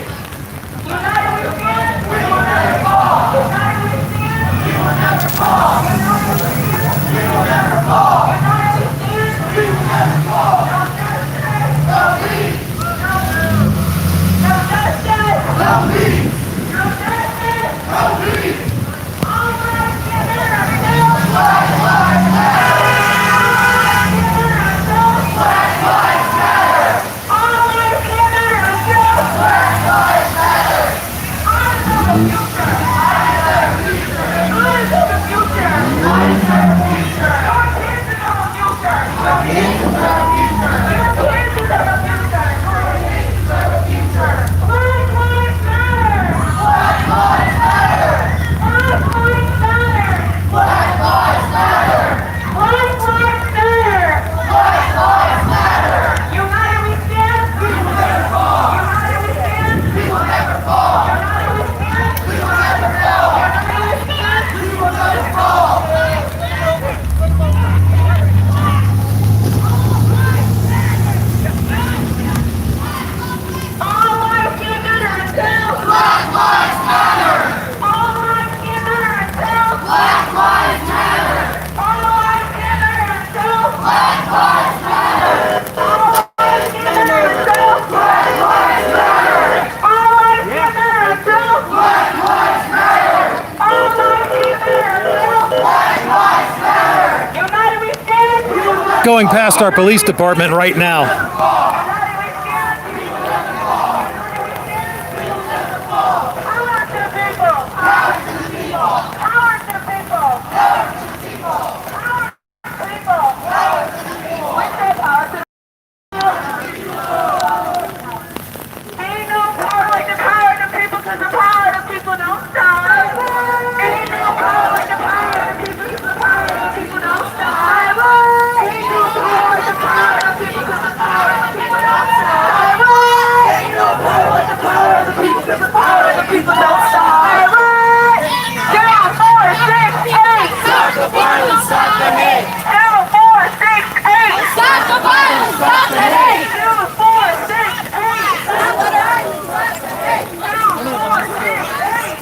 United we stand, we will never fall. United we stand, we will never fall. United we stand, we will never fall. United we stand, we will never fall. No justice, no peace. No justice, no peace. No justice, no peace. All lives matter until Black Lives Matter. Black Lives Matter. All lives matter until Black Lives Matter. I know the future. I know the future. I know the future. Your kids know the future. Your kids know the future. Your kids know the future. Your kids know the future. Black Lives Matter. Black Lives Matter. Black Lives Matter. Black Lives Matter. Black Lives Matter. Black Lives Matter. United we stand. We will never fall. United we stand. We will never fall. United we stand. We will never fall. United we stand. We will never fall. All lives matter until Black Lives Matter. All lives matter until Black Lives Matter. All lives matter until Black Lives Matter. All lives matter until Black Lives Matter. All lives matter until Black Lives Matter. All lives matter until Black Lives Matter. United we stand. We will never fall.
Going past our police department right now.
United we stand. We will never fall. United we stand. We will never fall. Power to the people. Power to the people. Power to the people. Power to the people. Power to the people. Power to the people. We say power to the people. Ain't no power like the power of the people, 'cause the power of the people don't stop. Ain't no power like the power of the people, 'cause the power of the people don't stop. Ain't no power like the power of the people, 'cause the power of the people don't stop. Ain't no power like the power of the people, 'cause the power of the people don't stop. Down 4, 6, 8. Stop the violence, stop the hate. Down 4, 6, 8. Stop the violence, stop the hate. Down 4, 6, 8. Stop the violence, stop the hate. Down 4, 6, 8.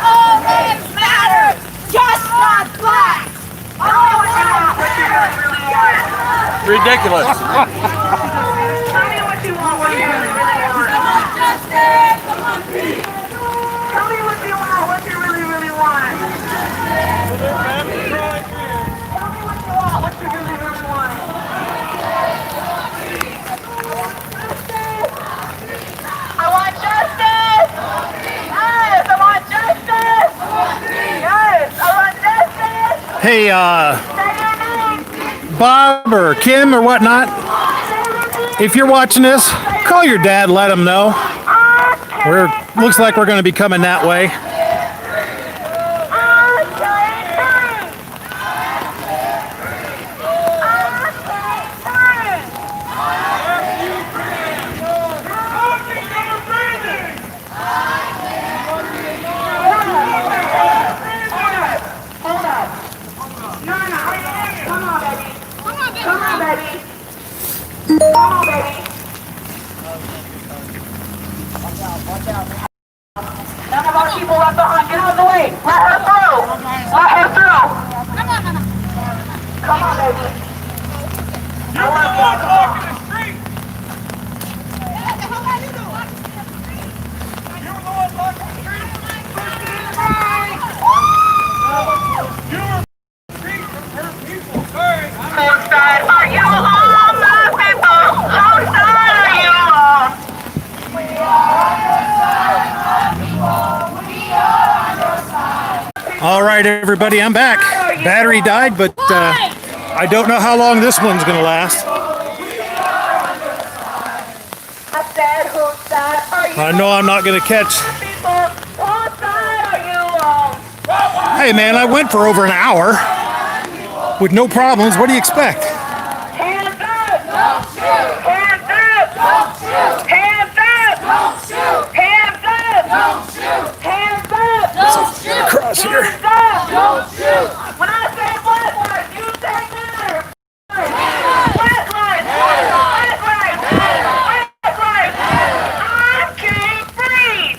All lives matter, just not black. Tell me what you want, what you really want.
Ridiculous.
Tell me what you want, what you really want. I want justice, I want peace. Tell me what you want, what you really want. Tell me what you want, what you really want. I want justice. Yes, I want justice. Yes, I want justice.
Hey,
Say your name.
Bob or Kim or whatnot, if you're watching this, call your dad, let him know. Looks like we're going to be coming that way.
No, baby. Come on, baby. None of our people left behind. Get out of the way. Let her through. Let her through. Come on, baby.
You're the one blocking the street. You're the one blocking the street. You were the street from her people. Sorry.
Whose side are you on, my people? Whose side are you on? We are your side, my people. We are your side.
All right, everybody, I'm back. Battery died, but I don't know how long this one's going to last.
I said, whose side are you
I know I'm not going to catch.
people? Whose side are you on?
Hey, man, I went for over an hour with no problems. What do you expect?
Hands up! Don't shoot! Hands up! Don't shoot! Hands up! Don't shoot! Hands up! Don't shoot! Hands up! Don't shoot!
Across here.
Hands up! Don't shoot! When I say black light, you say matter! Black light! Black light! Black light! I can't breathe!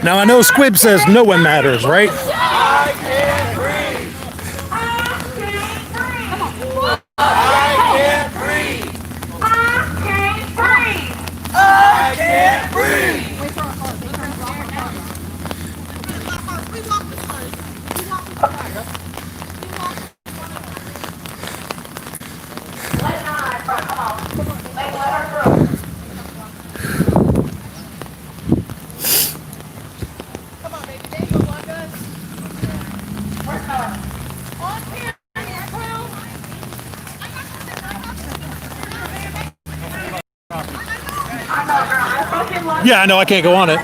Now, I know Squib says no one matters, right?
I can't breathe.
I can't breathe!
I can't breathe.
I can't breathe!
I can't breathe.
Yeah, I know I can't go on it.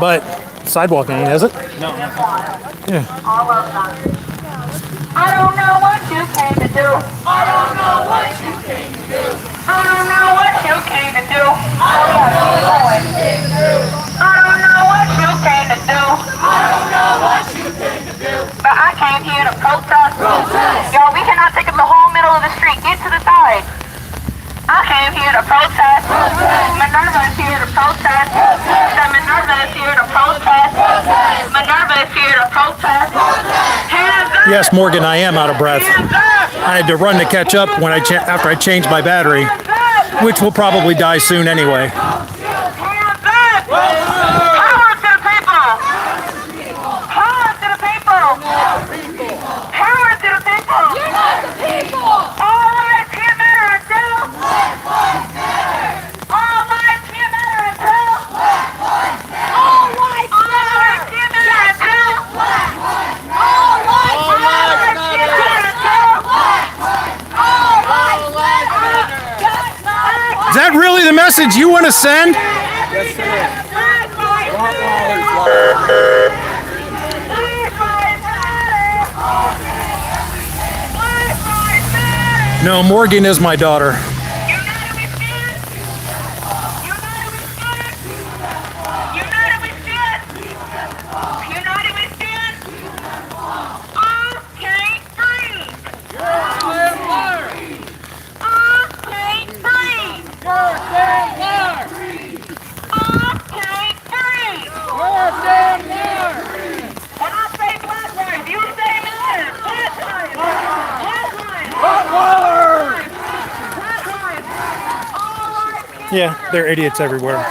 But sidewalk ain't, is it?
All of them. I don't know what you came to do. I don't know what you came to do. I don't know what you came to do. I don't know what you came to do. I don't know what you came to do. I don't know what you came to do. But I came here to protest. Protest. Yo, we cannot take up the whole middle of the street. Get to the side. I came here to protest. Minerva is here to protest. Minerva is here to protest. Minerva is here to protest. Hands up!
Yes, Morgan, I am out of breath.
Hands up!
I had to run to catch up when after I changed my battery, which will probably die soon anyway.
Hands up! Power to the people! Power to the people! Power to the people! You're not the people! All lives here matter until all lives here matter until all lives here matter until all lives here matter until all lives matter.
Is that really the message you want to send? No, Morgan is my daughter. Yeah, they're idiots everywhere.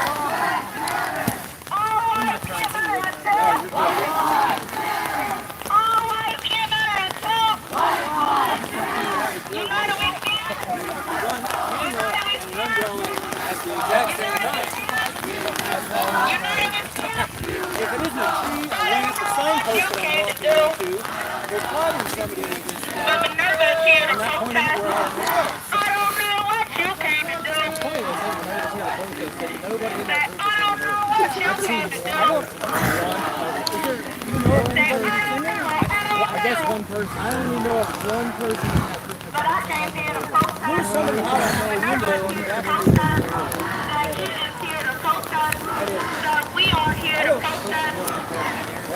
I guess one person. I don't even know if one person. There's somebody out on the window and
We are here to protest.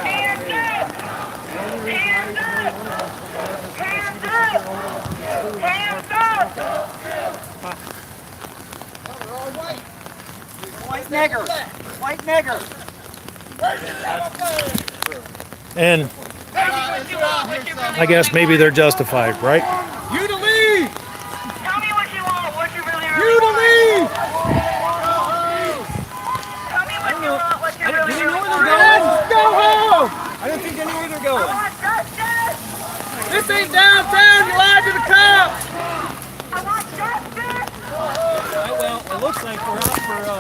Hands up! Hands up!
nigger. White nigger.
And I guess maybe they're justified, right?
You to leave!
Tell me what you want, what you really,
You
really
to
want.
leave!
Tell me what you want, what you really, really want.
Let's go home!
I don't think they know where they're
I
going.
want justice!
This ain't downtown, you lied to the cops!
I want justice!
Well, it looks like we're out for a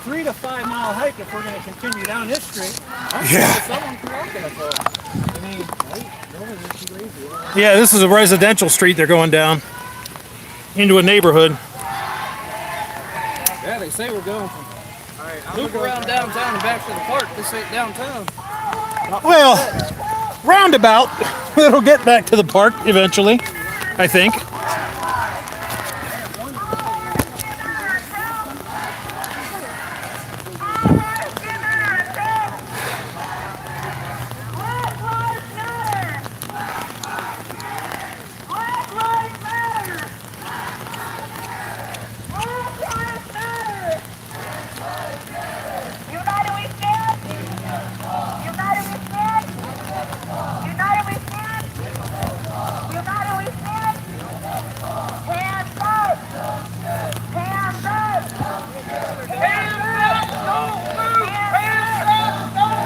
3 to 5 mile hike if we're going to continue down this street.
Yeah.
Someone walking us over. I mean, nobody's too lazy.
Yeah, this is a residential street they're going down into a neighborhood.
Yeah, they say we're going from loop around downtown and back to the park. This ain't downtown.
Well, roundabout. It'll get back to the park eventually, I think.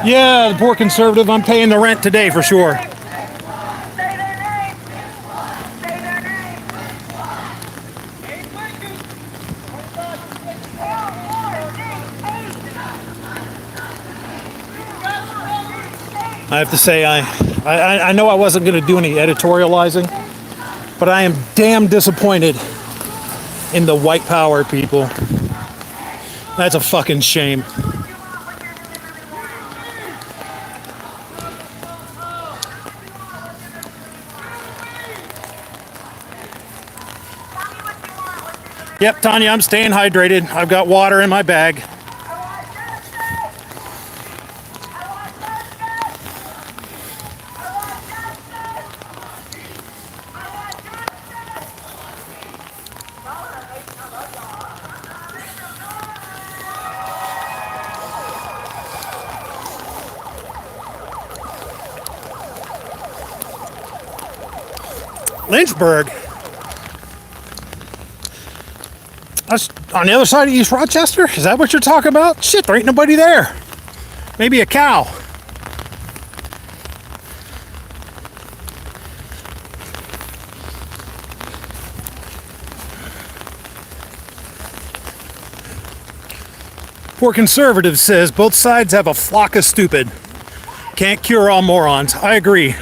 Yeah, the poor conservative. I'm paying the rent today for sure.
Say their name! Say their name!
I have to say, I know I wasn't going to do any editorializing, but I am damn disappointed in the white power people. That's a fucking shame. Yep, Tanya, I'm staying hydrated. I've got water in my bag. Lynchburg? That's on the other side of East Rochester? Is that what you're talking about? Shit, there ain't nobody there. Maybe a cow. Poor conservative says both sides have a flock of stupid. Can't cure all morons. I agree.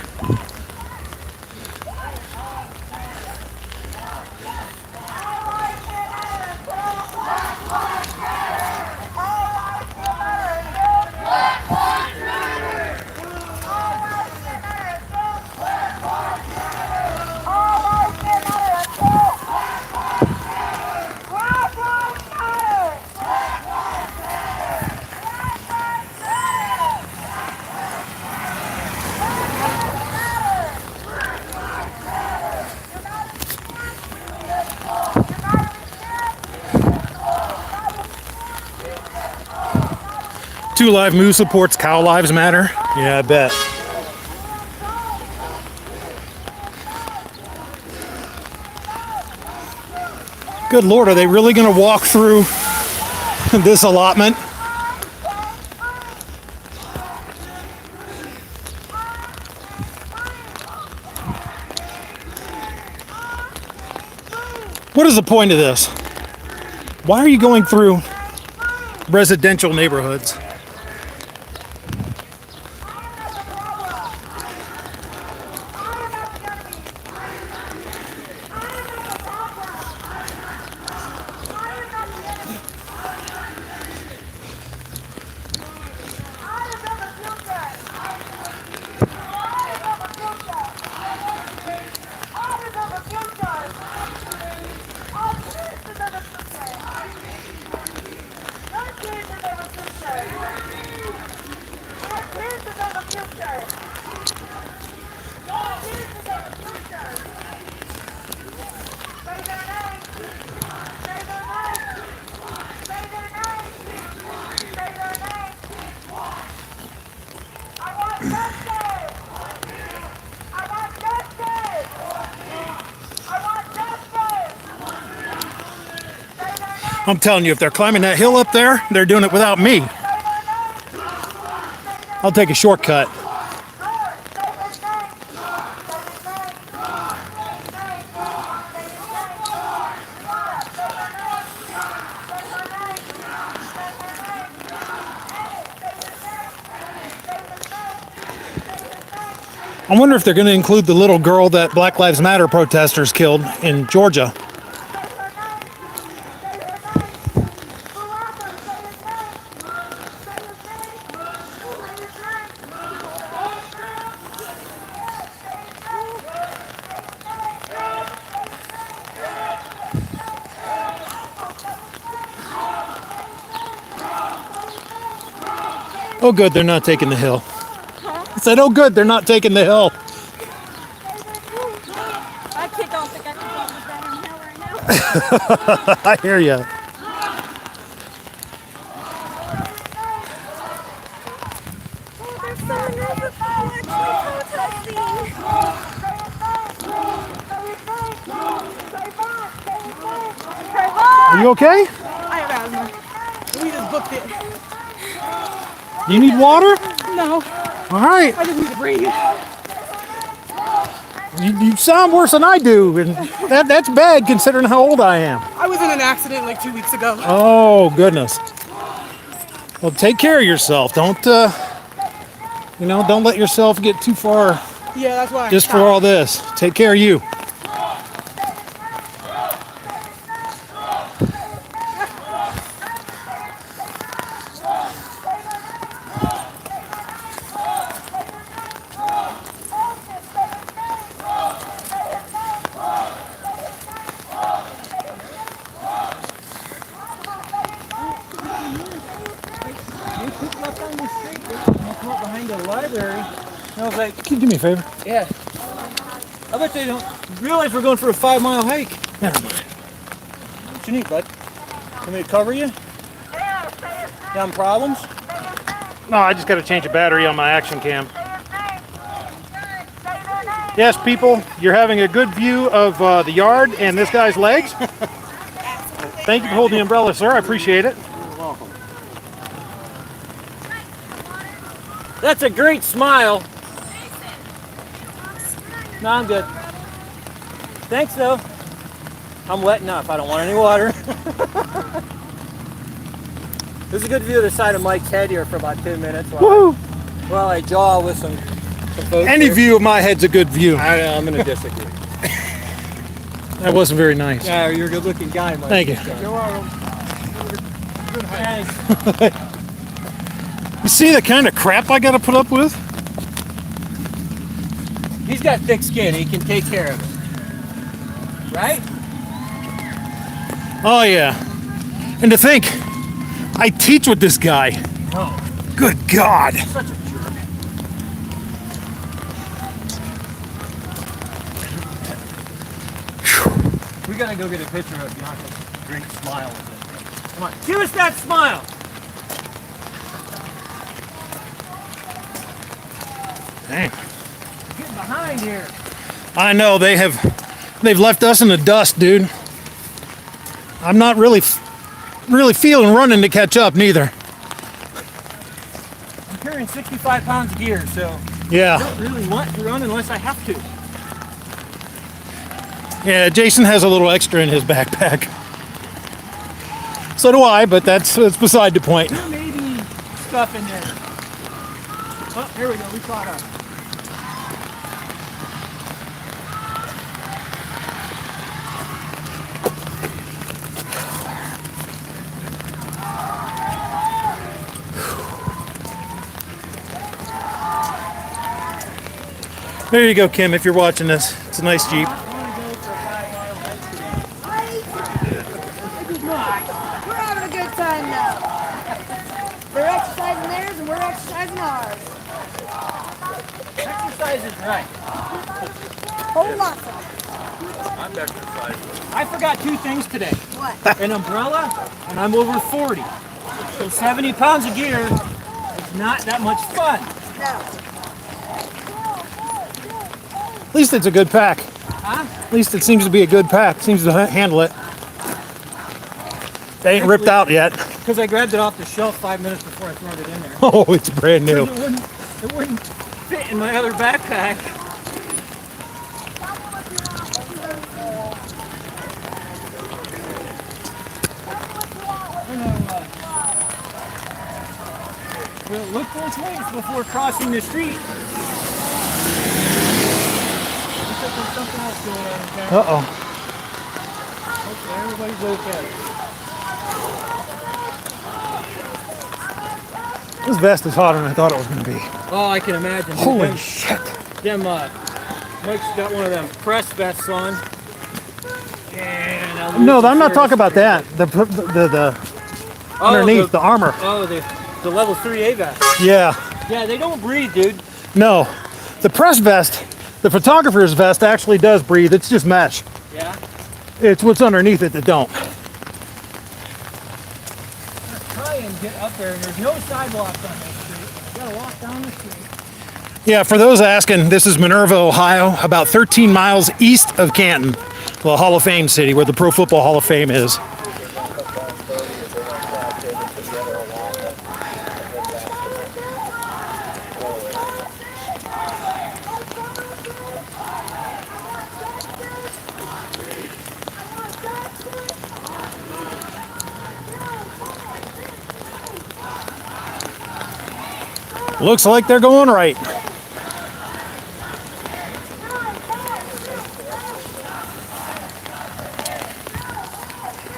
Two Live Moo supports Cow Lives Matter. Yeah, I bet. Good Lord, are they really going to walk through this allotment? What is the point of this? Why are you going through residential neighborhoods? I'm telling you, if they're climbing that hill up there, they're doing it without me. I'll take a shortcut. I wonder if they're going to include the little girl that Black Lives Matter protesters killed in Georgia. Oh good, they're not taking the hill. I said, oh good, they're not taking the hill.
I don't think I can go up this downhill right now.
I hear you.
Oh, there's someone else that's actually protesting.
Are you okay?
I have asthma. We just booked it.
You need water?
No,
All right.
I just need to breathe.
You sound worse than I do, and that's bad considering how old I am.
I was in an accident like 2 weeks ago.
Oh goodness. Well, take care of yourself. Don't don't let yourself get too far
Yeah, that's why.
just for all this. Take care of you.
Behind the library. And I was like,
Can you do me a favor?
yeah. I bet they don't realize we're going for a 5-mile hike.
Never mind.
What you need, bud? Want me to cover you? Having problems?
No, I just got to change a battery on my action cam. Yes, people, you're having a good view of the yard and this guy's legs. Thank you for holding the umbrella, sir. I appreciate it.
That's a great smile. No, I'm good. Thanks, though. I'm wet enough. I don't want any water. There's a good view of the side of Mike's head here for about 2 minutes while I jaw with some folks
Any
here.
view of my head's a good view.
I know, I'm going to disagree.
That wasn't very nice.
Yeah, you're a good-looking guy, Mike.
Thank you.
You're welcome. Thanks.
You see the kind of crap I got to put up with?
He's got thick skin. He can take care of it. Right?
Oh, yeah. And to think, I teach with this guy.
Oh,
Good God.
such a jerk. We gotta go get a picture of Bianca's great smile with it. Come on, give us that smile!
Dang.
Getting behind here.
I know they've left us in the dust, dude. I'm not really feeling running to catch up neither.
I'm carrying 65 pounds of gear, so I
Yeah.
don't really want to run unless I have to.
Yeah, Jason has a little extra in his backpack. So do I, but that's beside the point.
There may be stuff in there. Oh, here we go. We caught up.
There you go, Kim, if you're watching this. It's a nice Jeep.
We're having a good time now. They're exercising theirs and we're exercising ours.
Exercise is right.
Whole lot of
I forgot 2 things today.
what?
An umbrella, and I'm over 40. So 70 pounds of gear is not that much fun.
No.
At least it's a good pack.
Huh?
At least it seems to be a good pack. Seems to handle it. They ain't ripped out yet.
Because I grabbed it off the shelf 5 minutes before I threw it in there.
Oh, it's brand new.
It wouldn't fit in my other backpack. Well, look both ways before crossing the street. Looks like there's something else going on in town.
Uh-oh.
Okay, everybody's okay.
This vest is hotter than I thought it was going to be.
Oh, I can imagine.
Holy shit.
Mike's got one of them press vests on. And
No, I'm not talking about that. The underneath, the armor.
Oh, the level 3A vest.
Yeah.
Yeah, they don't breathe, dude.
No. The press vest, the photographer's vest actually does breathe. It's just mesh.
Yeah?
It's what's underneath it that don't.
Let's try and get up there, and there's no sidewalks on this street. You gotta walk down the street.
Yeah, for those asking, this is Minerva, Ohio, about 13 miles east of Canton, the Hall of Fame city, where the Pro Football Hall of Fame is. Looks like they're going right.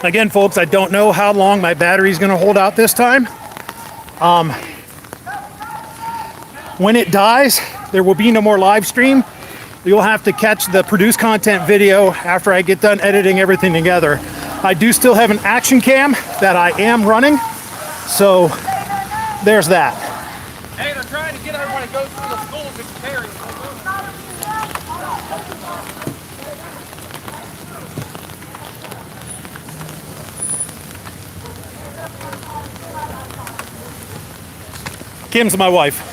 Again, folks, I don't know how long my battery's going to hold out this time. When it dies, there will be no more live stream. You'll have to catch the produced content video after I get done editing everything together. I do still have an action cam that I am running, so there's that.
Hey, they're trying to get everybody to go through the schools and carry.
Kim's my wife.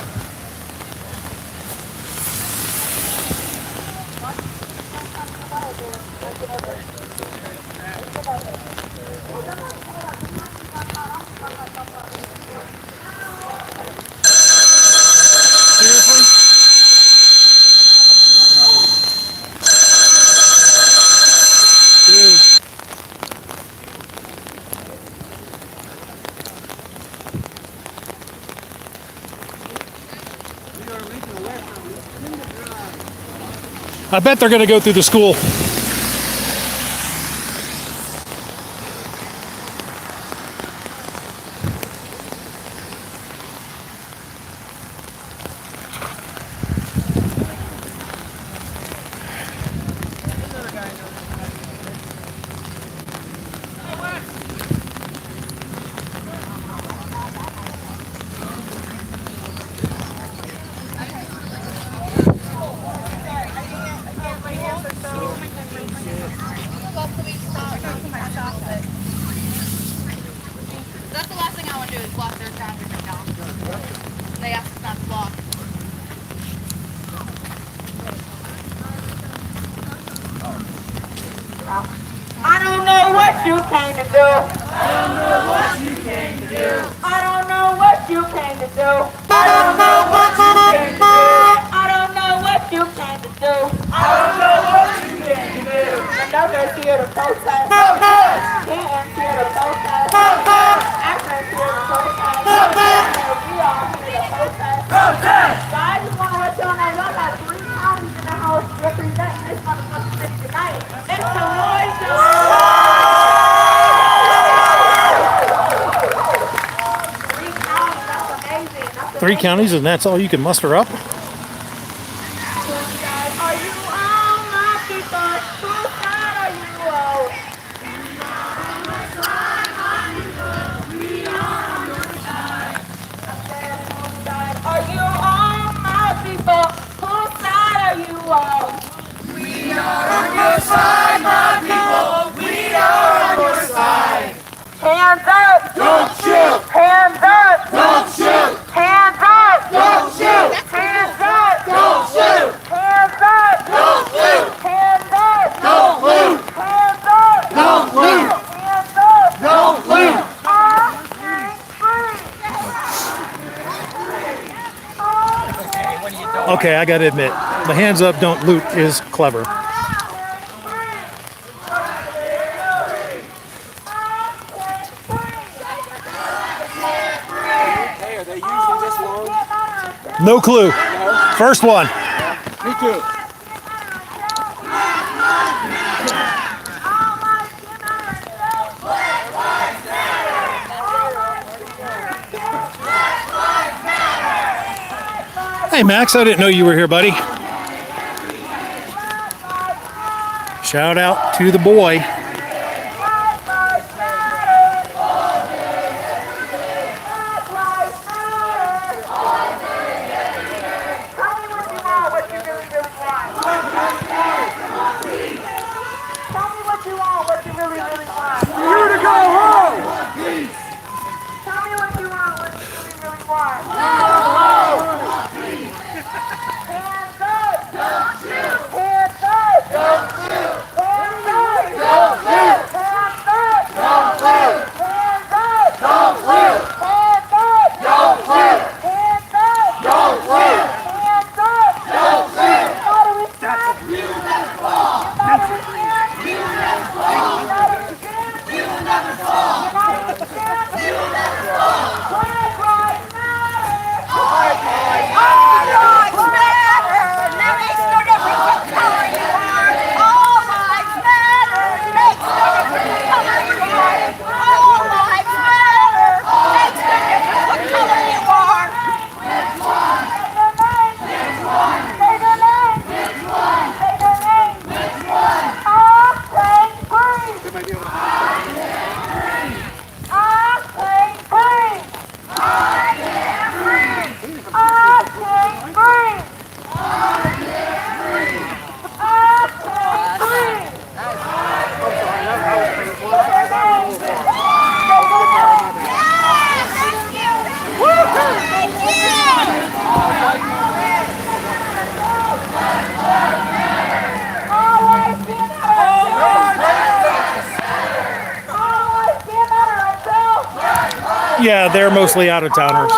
I bet they're going to go through the school.
That's the last thing I want to do is block their traffic right now. They asked us not to block.
I don't know what you came to do. I don't know what you came to do. I don't know what you came to do. I don't know what you came to do. I don't know what you came to do. I don't know what you came to do. Another's here to protest. Canton's here to protest. Akron's here to protest. We are here to protest. So I just want to let y'all know y'all got 3 counties in the house representing this motherfucking city tonight. It's the noise show.
Three counties, and that's all you can muster up?
Are you all my people? Whose side are you on? Are you all my people? Whose side are you on? We are on your side, my people. We are on your side. Hands up! Don't shoot! Hands up! Don't shoot! Hands up! Don't shoot! Hands up! Don't shoot! Hands up! Don't loot! Hands up! Don't loot! Hands up! Don't loot! Hands up! Don't loot!
Okay, I gotta admit, the hands up, don't loot is clever.
Hey, are they usually this long?
No clue. First one.
Me too.
Hey Max, I didn't know you were here, buddy. Shout out to the boy. Yeah, they're mostly out of towners.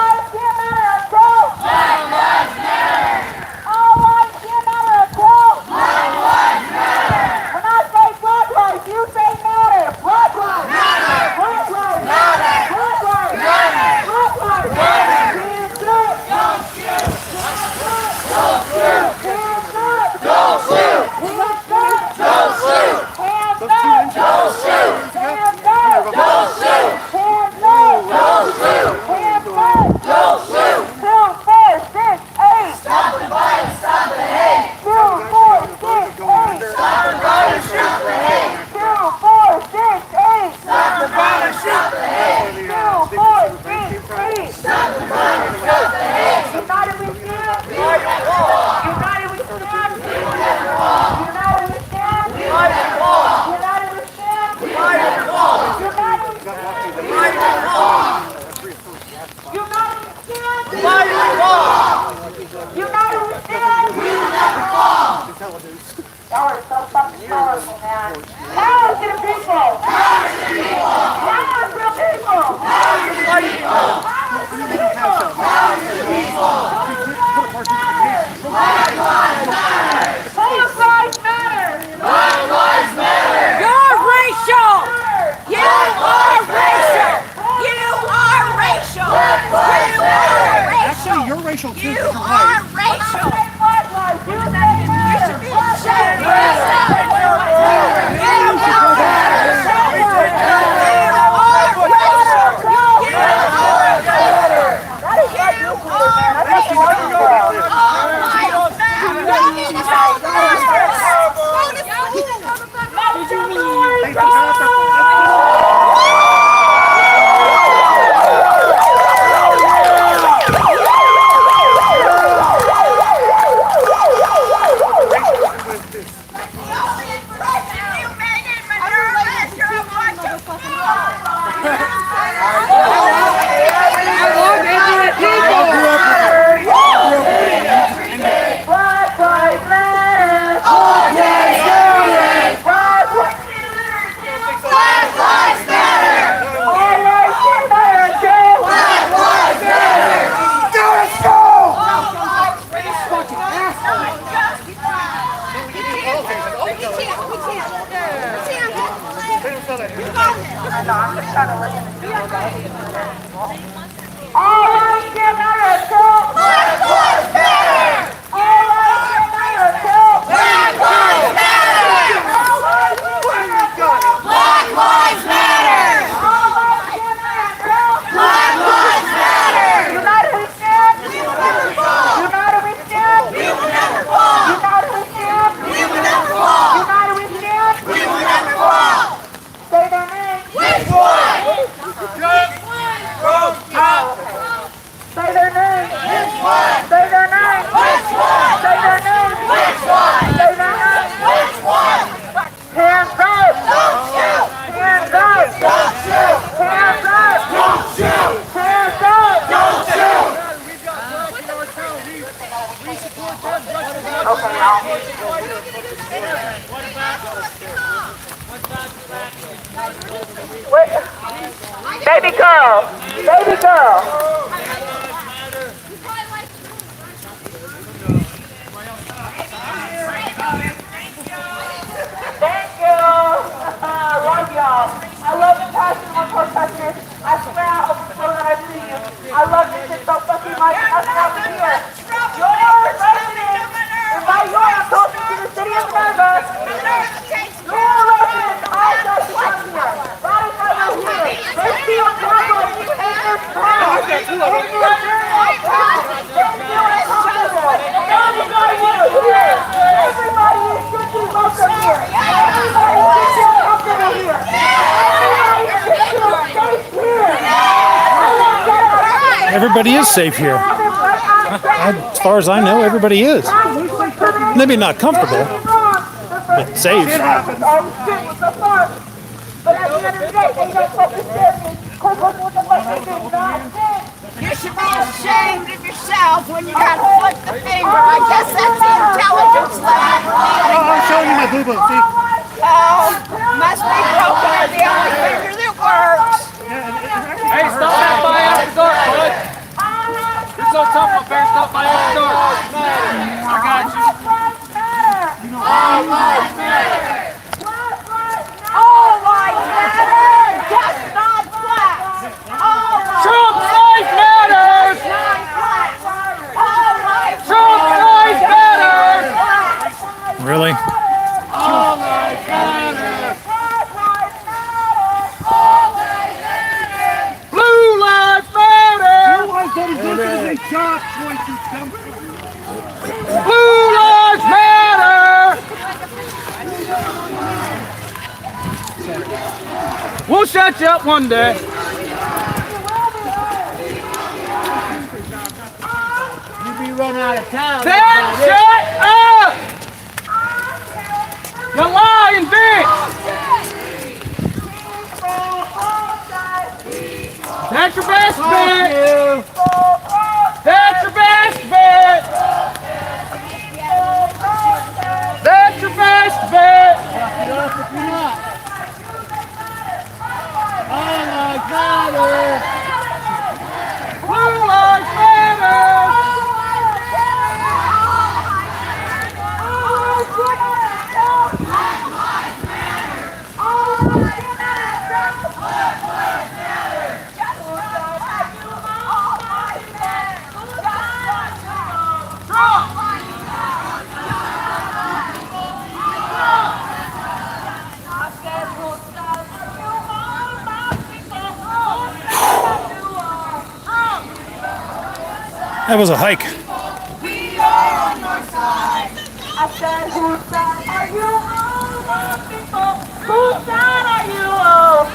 Y'all are so fucking powerful, man. Power to the people! Power to the people! Power to the people! Power to the people! Power to the people! Power to the people! Black lives matter! Black lives matter! Black lives matter! You're racial! You are racial! You are racial! You are racial!
Actually, you're racial too.
You are racial! You Baby girl, baby girl. Thank you. I love y'all. I love the passion of our customers. I swear I hope so that I see you. I love this shit so fucking much. Us out here. Your residents. If I your I'm closer to the city of Minerva. Your residents are just like here. That is why you're here. Let's see what's happening in this town. In this town. Everybody is here. Everybody is strictly welcome here. Everybody is feel comfortable here. Everybody is feel safe here.
Everybody is safe here. As far as I know, everybody is. Maybe not comfortable, but safe.
But at the end of the day, they don't focus this.
You should be ashamed of yourself when you got to flip the finger. I guess that's the intelligence level.
I'm showing you my boo-boo, see?
Oh, must be broken or the only finger that works.
Hey, stop that by after dark, bud. You're so tough up there, stop by after dark. I got you.
All lives matter. All lives matter. Just not flat. All lives
Trump's life matters!
All lives
Trump's life matters!
Really?
All life matters! Blue lives matter! Blue lives matter! We'll shut you up one day.
Run out of town.
Dad, shut up! You lying bitch! That's your best bit! That's your best bit! That's your best bit!
All lives matter.
Blue lives matter!
That was a hike.
I said, whose side are you on, my people? Whose side are you on?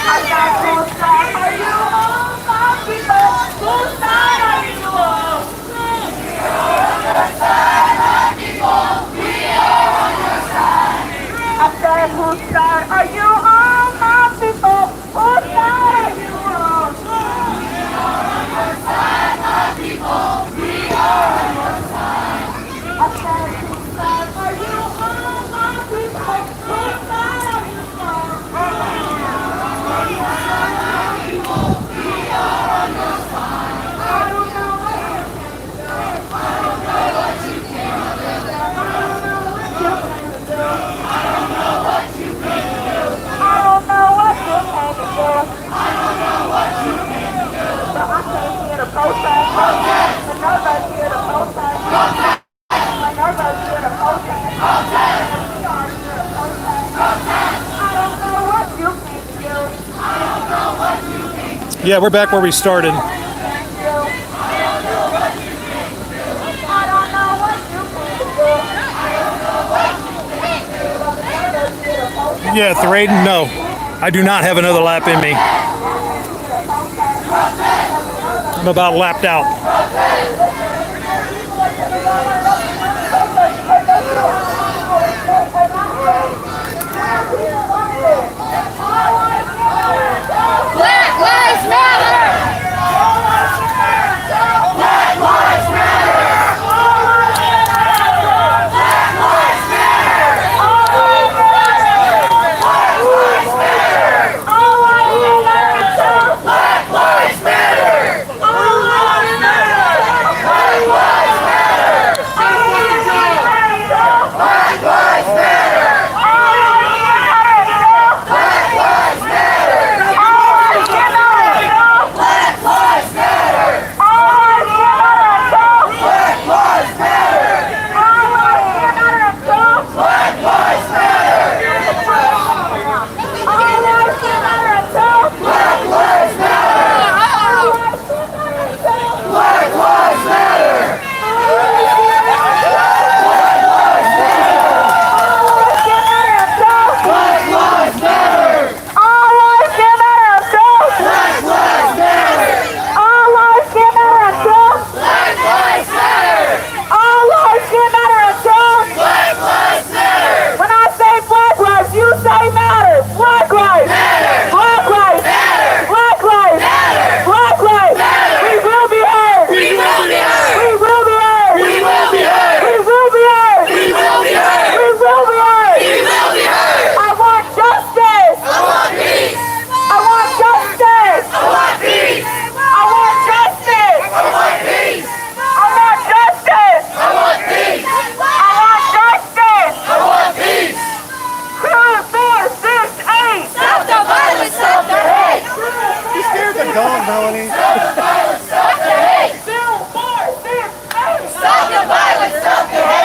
I said, whose side are you on, my people? Whose side are you on? I said, whose side are you on, my people? Whose side here to protest. Minerva's here to protest. Minerva's here to protest. We are here to protest. I don't know what you can do. I don't know what you can do.
Yeah, we're back where we started.
I don't know what you can do.
Yeah, Thraden, no. I do not have another lap in me. I'm about lapped out.
Black Lives Matter! Black Lives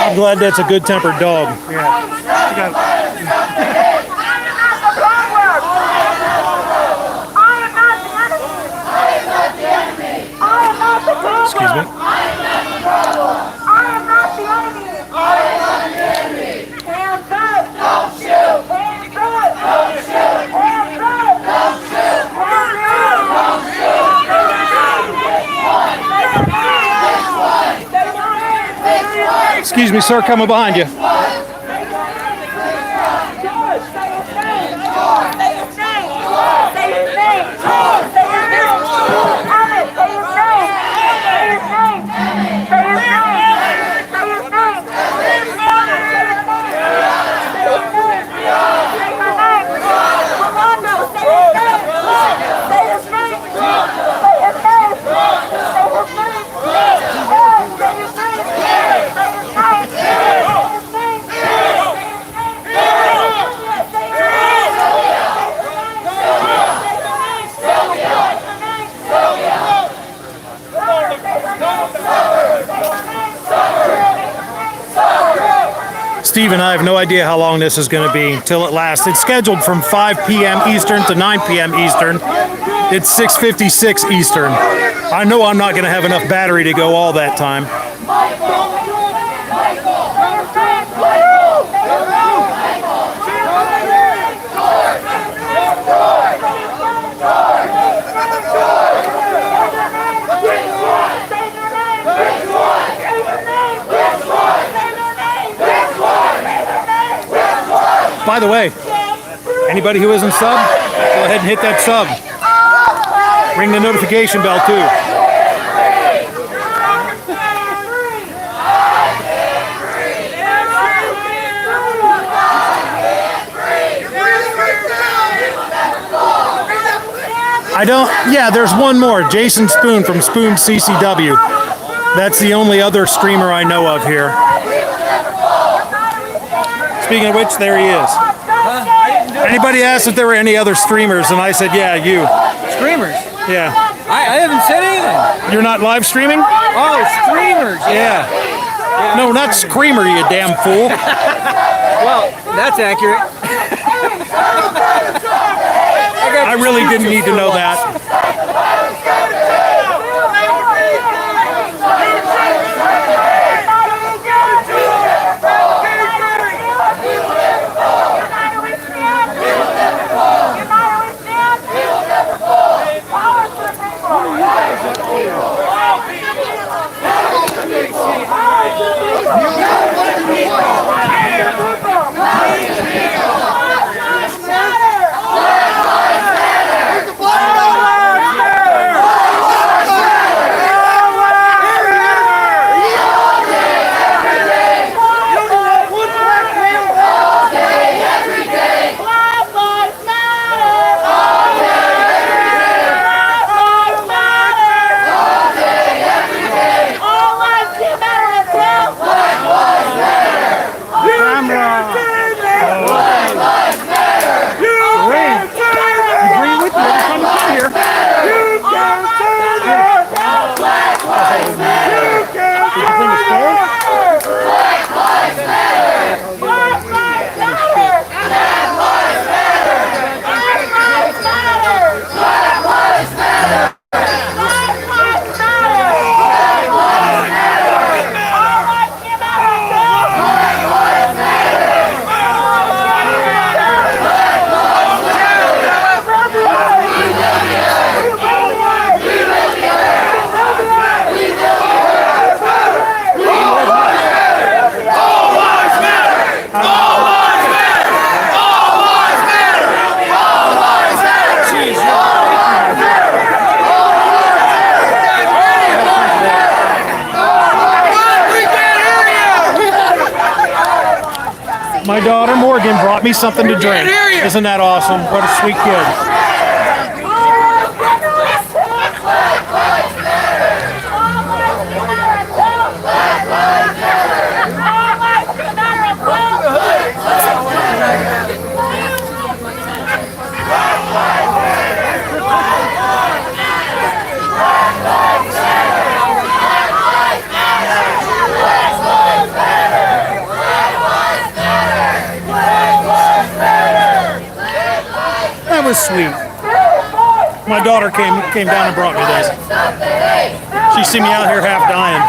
I'm glad that's a good-tempered dog. Excuse me. Excuse me, sir, coming behind you. Steve and I have no idea how long this is going to be until it lasts. It's scheduled from 5 p.m. Eastern to 9 p.m. Eastern. It's 6:56 Eastern. I know I'm not going to have enough battery to go all that time. By the way, anybody who isn't sub, go ahead and hit that sub. Ring the notification bell too. Yeah, there's one more. Jason Spoon from Spoon CCW. That's the only other streamer I know of here. Speaking of which, there he is. Anybody asked if there were any other streamers, and I said, yeah, you.
Streamers?
Yeah.
I haven't said anything.
You're not live streaming?
Oh, streamers.
Yeah. No, not screamer, you damn fool.
Well, that's accurate.
I really didn't need to know that. My daughter Morgan brought me something to drink. Isn't that awesome? What a sweet kid. That was sweet. My daughter came down and brought me this. She see me out here half dying.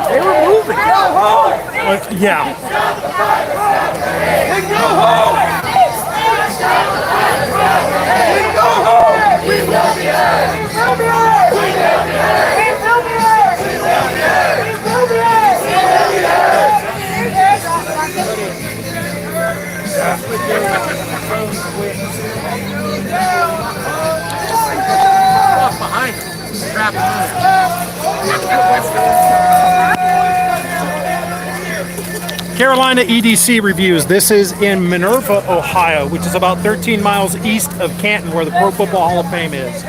They were moving.
Yeah.
Behind him. Trap
Carolina EDC reviews. This is in Minerva, Ohio, which is about 13 miles east of Canton, where the Pro Football Hall of Fame is.